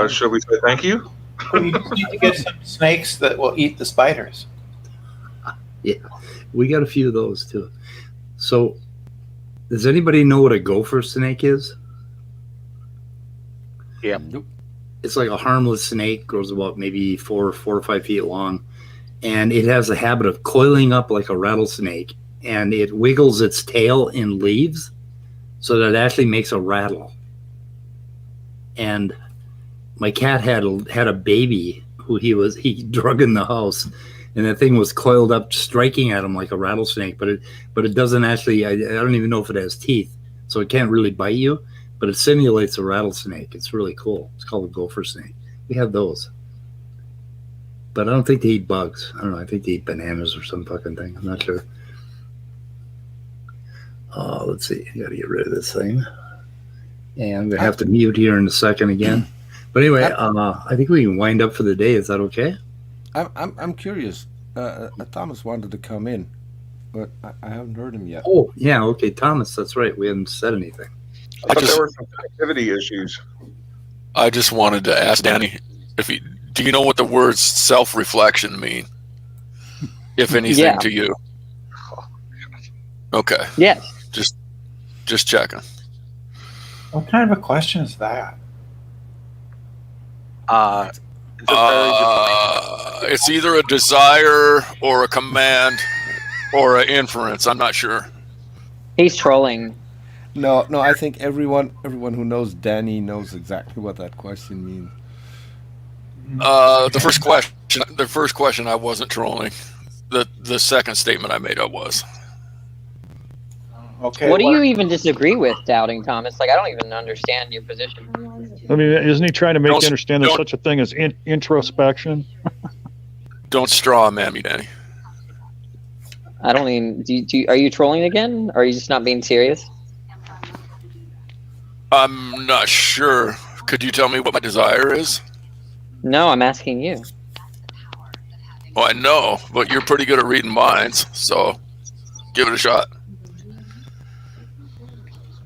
Should we say thank you? We just need to get some snakes that will eat the spiders. Yeah, we got a few of those too. So, does anybody know what a gopher snake is? Yeah. It's like a harmless snake, grows about maybe 4 or 5 feet long, and it has a habit of coiling up like a rattlesnake, and it wiggles its tail in leaves, so that it actually makes a rattle. And my cat had a baby who he drug in the house, and that thing was coiled up, striking at him like a rattlesnake. But it doesn't actually. I don't even know if it has teeth, so it can't really bite you. But it simulates a rattlesnake. It's really cool. It's called a gopher snake. We have those, but I don't think they eat bugs. I don't know. I think they eat bananas or some fucking thing. I'm not sure. Oh, let's see. I got to get rid of this thing. And I'm gonna have to mute here in a second again. But anyway, I think we can wind up for the day. Is that okay? I'm curious. Thomas wanted to come in, but I haven't heard him yet. Oh, yeah. Okay, Thomas. That's right. We haven't said anything. I thought there were some connectivity issues. I just wanted to ask Danny do you know what the words self-reflection mean? If anything to you. Okay. Yes. Just checking. What kind of a question is that? It's either a desire or a command or an inference. I'm not sure. He's trolling. No. I think everyone who knows Danny knows exactly what that question means. The first question, I wasn't trolling. The second statement I made, I was. Okay. What do you even disagree with, Doubting Thomas? Like, I don't even understand your position. I mean, isn't he trying to make you understand there's such a thing as introspection? Don't straw man me, Danny. I don't mean. Are you trolling again? Or are you just not being serious? I'm not sure. Could you tell me what my desire is? No, I'm asking you. Well, I know, but you're pretty good at reading minds, so give it a shot.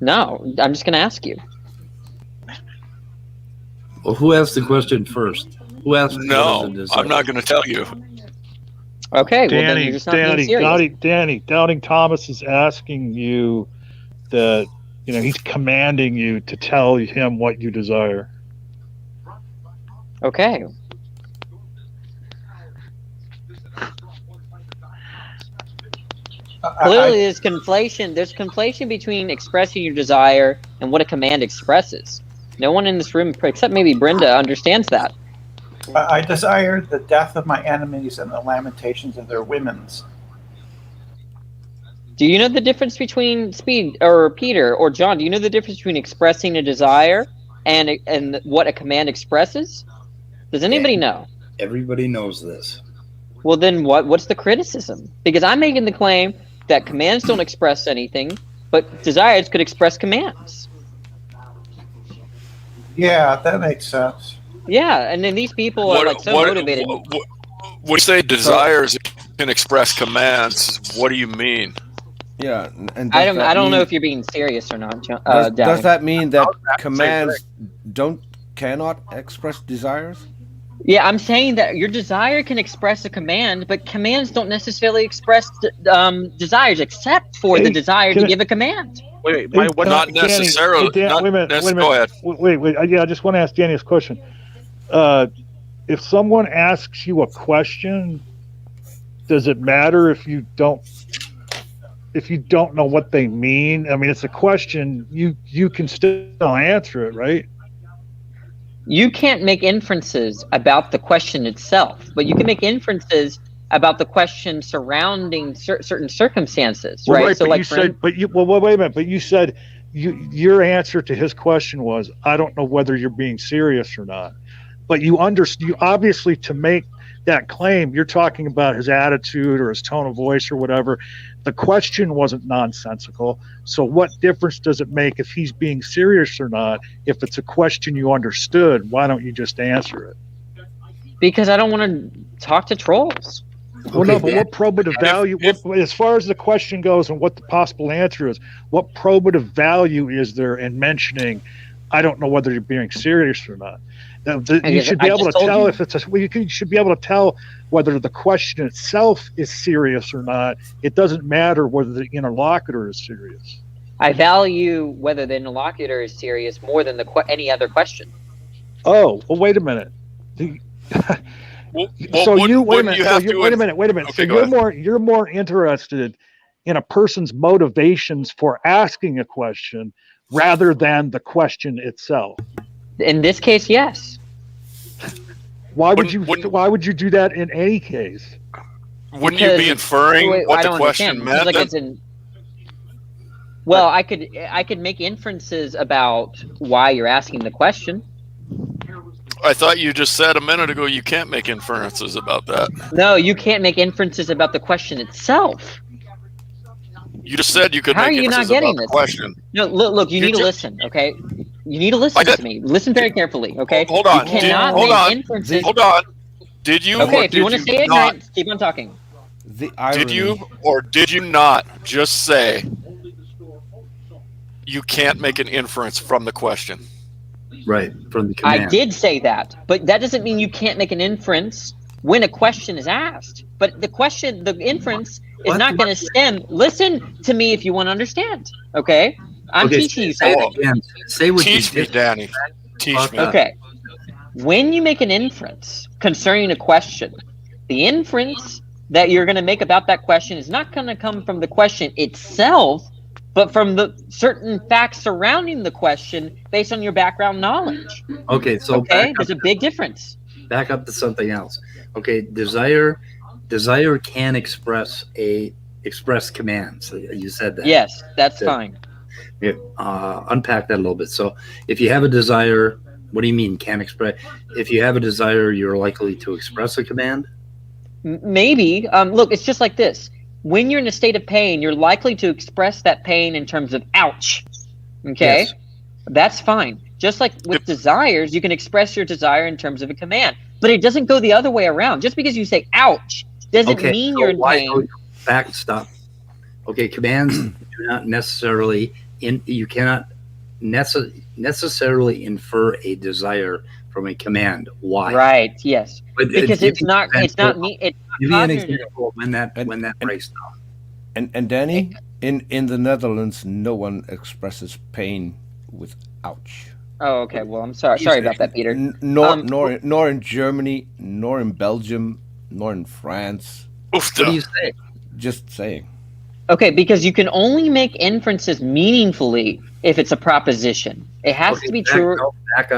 No, I'm just going to ask you. Well, who asked the question first? Who asked? No, I'm not going to tell you. Okay, Danny, well then you're just not being serious. Doubting Thomas is asking you that, he's commanding you to tell him what you desire. Okay. Clearly, there's conflation between expressing your desire and what a command expresses. No one in this room, except maybe Brenda, understands that. I desire the death of my enemies and the lamentations of their women's. Do you know the difference between Peter or John? Do you know the difference between expressing a desire and what a command expresses? Does anybody know? Everybody knows this. Well, then what's the criticism? Because I'm making the claim that commands don't express anything, but desires could express commands. Yeah, that makes sense. Yeah, and then these people are motivated. When you say desires can express commands, what do you mean? Yeah, and I don't know if you're being serious or not. Does that mean that commands cannot express desires? Yeah, I'm saying that your desire can express a command, but commands don't necessarily express desires, except for the desire to give a command. Wait, not necessarily. Wait a minute. Go ahead. Wait. Yeah, I just want to ask Danny this question. If someone asks you a question, does it matter if you don't know what they mean? I mean, it's a question. You can still answer it, right? You can't make inferences about the question itself, but you can make inferences about the question surrounding certain circumstances, right? Right, so, wait a minute. But you said your answer to his question was, "I don't know whether you're being serious or not." But you obviously, to make that claim, you're talking about his attitude or his tone of voice or whatever. The question wasn't nonsensical. So what difference does it make if he's being serious or not? If it's a question you understood, why don't you just answer it? Because I don't want to talk to trolls. Well, no, but what probative value, as far as the question goes and what the possible answer is, what probative value is there in mentioning, I don't know whether you're being serious or not? You should be able to tell if it's you should be able to tell whether the question itself is serious or not. It doesn't matter whether the interlocutor is serious. I value whether the interlocutor is serious more than any other question. Oh, well, wait a minute. Wait a minute. Okay, So you're more interested in a person's motivations for asking a question rather than the question itself. In this case, yes. Why would you do that in any case? Wouldn't you be inferring what the question meant? Like it's in, well, I could make inferences about why you're asking the question. I thought you just said a minute ago you can't make inferences about that. No, you can't make inferences about the question itself. You just said you could How make are you inferences not getting about this? the question. No, look, you need to listen, okay? You need to listen to me. Listen very carefully, okay? Hold on. You cannot Hold make on. inferences. Hold on. Did you? Okay, or if you want to did stay not? ignorant, keep on talking. Did you or did you not just say you can't make an inference from the question? Right, from the command. I did say that, but that doesn't mean you can't make an inference when a question is asked. But the inference is not going to stem. Listen to me if you want to understand, okay? I'm teaching you something. Say what Teach me, Danny. Teach me. Okay. When you make an inference concerning a question, the inference that you're going to make about that question is not going to come from the question itself, but from the certain facts surrounding the question based on your background knowledge. Okay, so there's a big difference. Back up to something else. Okay, desire can express commands. You said that. Yes, that's fine. Yeah, unpack that a little bit. So if you have a desire, what do you mean can express? If you have a desire, you're likely to express a command? Maybe. Look, it's just like this. When you're in a state of pain, you're likely to express that pain in terms of ouch. Okay? Yes. That's fine. Just like with desires, you can express your desire in terms of a command. But it doesn't go the other way around. Just because you say ouch doesn't mean you're in pain. Stop. Okay, commands do not necessarily you cannot necessarily infer a desire from a command. Why? Right, yes. But, because it's not me. Give me an example of when that breaks down. And Danny, in the Netherlands, no one expresses pain with ouch. Oh, okay. Well, I'm sorry. Sorry about that, Peter. Nor in Germany, nor in Belgium, nor in France. What do you say? Just saying. Okay, because you can only make inferences meaningfully if it's a proposition. It has to be true. Back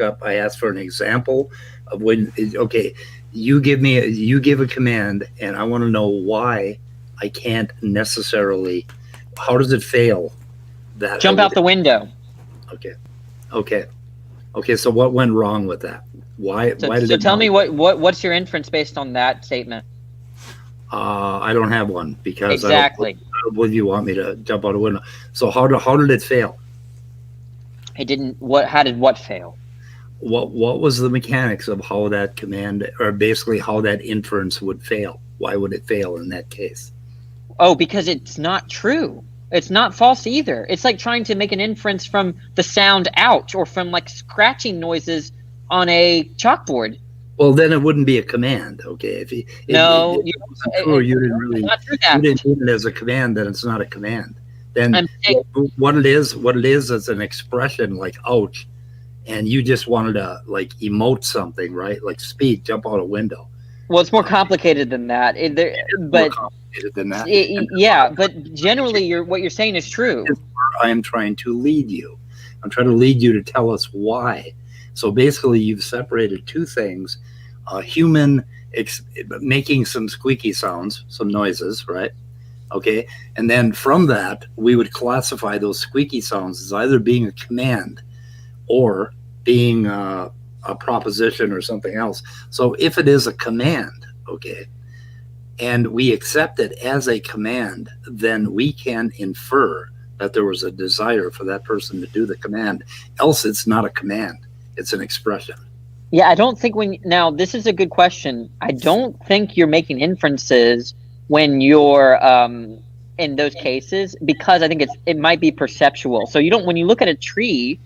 up. I asked for an example of when. Okay, you give a command, and I want to know why I can't necessarily. How does it fail? That jump out the window. Okay. So what went wrong with that? Why did it? So tell me what's your inference based on that statement? I don't have one because exactly. I don't believe you want me to jump out a window. So how did it fail? It didn't. How did what fail? What was the mechanics of how that command, or basically how that inference would fail? Why would it fail in that case? Oh, because it's not true. It's not false either. It's like trying to make an inference from the sound ouch or from like scratching noises on a chalkboard. Well, then it wouldn't be a command, okay? If you didn't mean it as a command, then it's not a command. Then what it is is an expression like ouch, and you just wanted to like emote something, right? Like speed, jump out a window. Well, it's more complicated than that. But generally, what you're saying is true. I am trying to lead you. I'm trying to lead you to tell us why. So basically, you've separated two things: human making some squeaky sounds, some noises, right? Okay, and then from that, we would classify those squeaky sounds as either being a command or being a proposition or something else. So if it is a command, okay, and we accept it as a command, then we can infer that there was a desire for that person to do the command. Else it's not a command, it's an expression. Yeah, I don't think now this is a good question. I don't think you're making inferences when you're in those cases, because I think it might be perceptual. So when you look at a tree,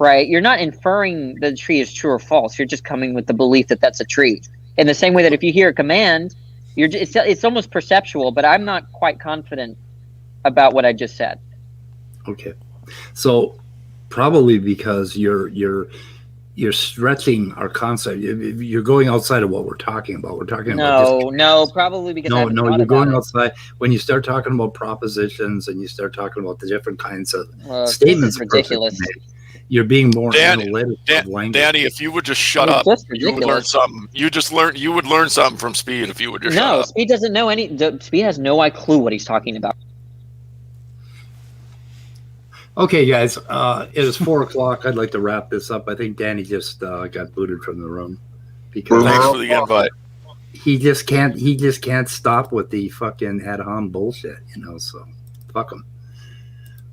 right, you're not inferring that the tree is true or false. You're just coming with the belief that that's a tree. In the same way that if you hear a command, it's almost perceptual, but I'm not quite confident about what I just said. Okay. So probably because you're you're stretching our concept. You're going outside of what we're talking about. We're talking about probably because I no, haven't no. thought You're about going it. outside when you start talking about propositions and you start talking about the different kinds of This statements is a person ridiculous. can make. You're being more Danny, analytic of language. Danny, if you would just shut It's up, just you would learn ridiculous. something. You would learn something from Speed if you would just shut No, up. Speed doesn't know any. Speed has no clue what he's talking about. Okay, guys, it is 4:00. I'd like to wrap this up. I think Danny just got booted from the room because Thanks for the invite. he just can't stop with the fucking ad hom bullshit, so fuck him.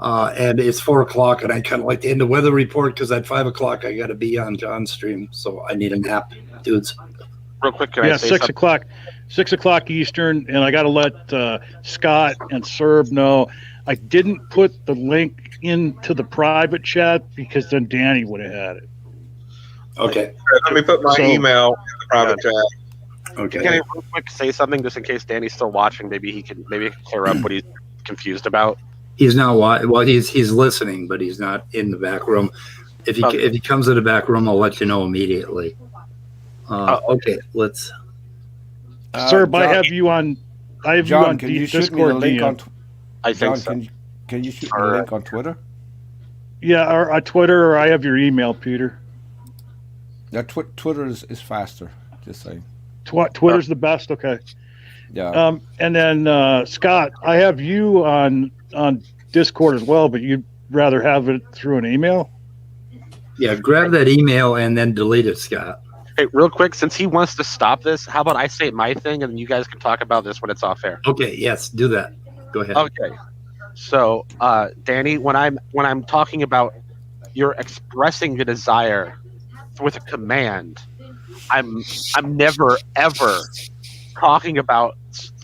And it's 4:00, and I kind of like to end the weather report because at 5:00 I got to be on John's stream, so I need a nap, dudes. Real quick, can I say 6 o'clock, 6 o'clock Eastern, and I got to let Scott and Serb know. I didn't put the link into the private chat because then Danny would have had it. Okay. Let me put my email in the private chat. Okay. Can I real quick say something just in case Danny's still watching? Maybe he can clear up what he's confused about. He's not well. He's listening, but he's not in the back room. If he comes to the back room, I'll let you know immediately. Okay, let's. Serb, I have you on. I have John, you on can you Discord shoot me the link DM. on? I think John, so. Can you shoot me the link on Twitter? Yeah, or on Twitter, or I have your email, Peter. Yeah, Twitter is faster. Just saying. Twitter's the best. Okay. Yeah. And then Scott, I have you on Discord as well, but you'd rather have it through an email? Yeah, grab that email and then delete it, Scott. Hey, real quick, since he wants to stop this, how about I say my thing and you guys can talk about this when it's off air? Okay. Yes, do that. Go ahead. Okay. So, Danny, when I'm talking about you're expressing the desire with a command, I'm never ever talking about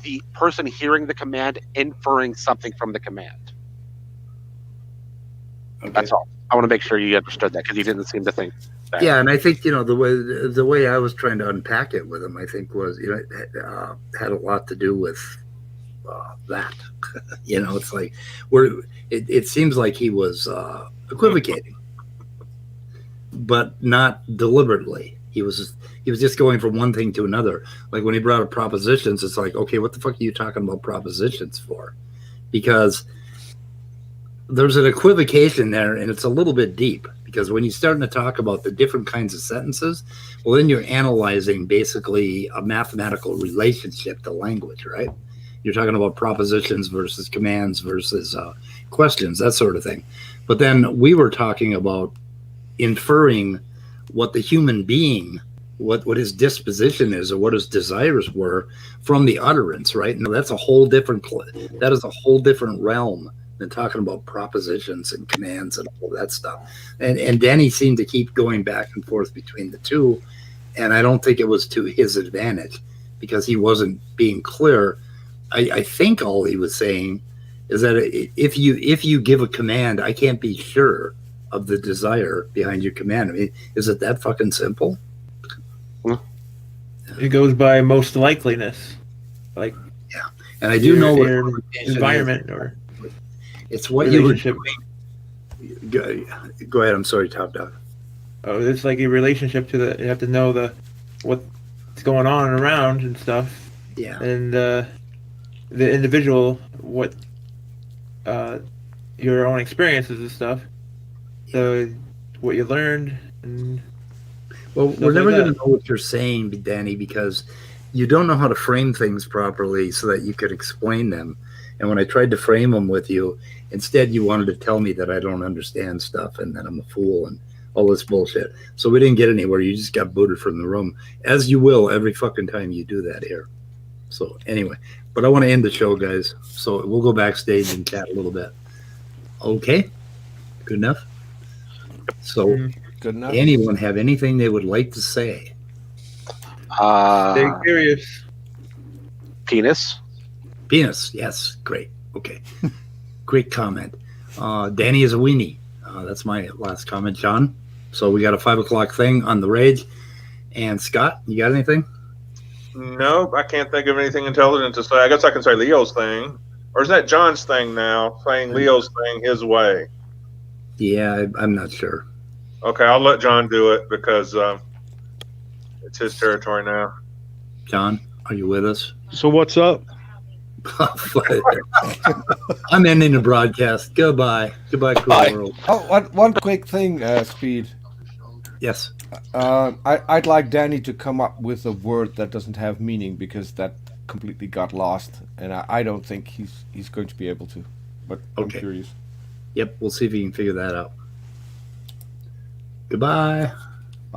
the person hearing the command inferring something from the command. Okay. That's all. I want to make sure you understood that because you didn't seem to think that. Yeah, and I think the way I was trying to unpack it with him, I think was it had a lot to do with that. It's like it seems like he was equivocating, but not deliberately. He was just going from one thing to another. Like when he brought up propositions, it's like, okay, what the fuck are you talking about propositions for? Because there's an equivocation there, and it's a little bit deep. Because when you're starting to talk about the different kinds of sentences, well, then you're analyzing basically a mathematical relationship to language, right? You're talking about propositions versus commands versus questions, that sort of thing. But then we were talking about inferring what the human being, what his disposition is, or what his desires were from the utterance, right? Now that's a whole different. That is a whole different realm than talking about propositions and commands and all that stuff. And Danny seemed to keep going back and forth between the two, and I don't think it was to his advantage because he wasn't being clear. I think all he was saying is that if you give a command, I can't be sure of the desire behind your command. I mean, is it that fucking simple? It goes by most likeliness, like and I do know what your environment or it's what you would. relationship. Go ahead. I'm sorry, Top Dog. Oh, it's like a relationship to the. You have to know what's going on around and stuff. Yeah. And the individual, what your own experiences and stuff. So what you learned and. Well, we're never going to know what you're saying, Danny, because you don't know how to frame things properly so that you could explain them. And when I tried to frame them with you, instead you wanted to tell me that I don't understand stuff and that I'm a fool and all this bullshit. So we didn't get anywhere. You just got booted from the room, as you will every fucking time you do that here. So anyway, but I want to end the show, guys. So we'll go backstage and chat a little bit. Okay? Good enough? So... Good enough. Anyone have anything they would like to say? Stay curious. Penis. Penis. Yes. Great. Okay. Great comment. Danny is a weenie. That's my last comment, John. So we got a 5 o'clock thing on the Rage. And Scott, you got anything? Nope, I can't think of anything intelligent to say. I guess I can say Leo's thing. Or is that John's thing now? Saying Leo's thing his way. Yeah, I'm not sure. Okay, I'll let John do it because it's his territory now. John, are you with us? So what's up? I'm ending the broadcast. Goodbye. Goodbye, cool world. Oh, one quick thing, Speed. Yes. I'd like Danny to come up with a word that doesn't have meaning, because that completely got lost, and I don't think he's going to be able to. But I'm curious. Yep, we'll see if he can figure that out. Goodbye.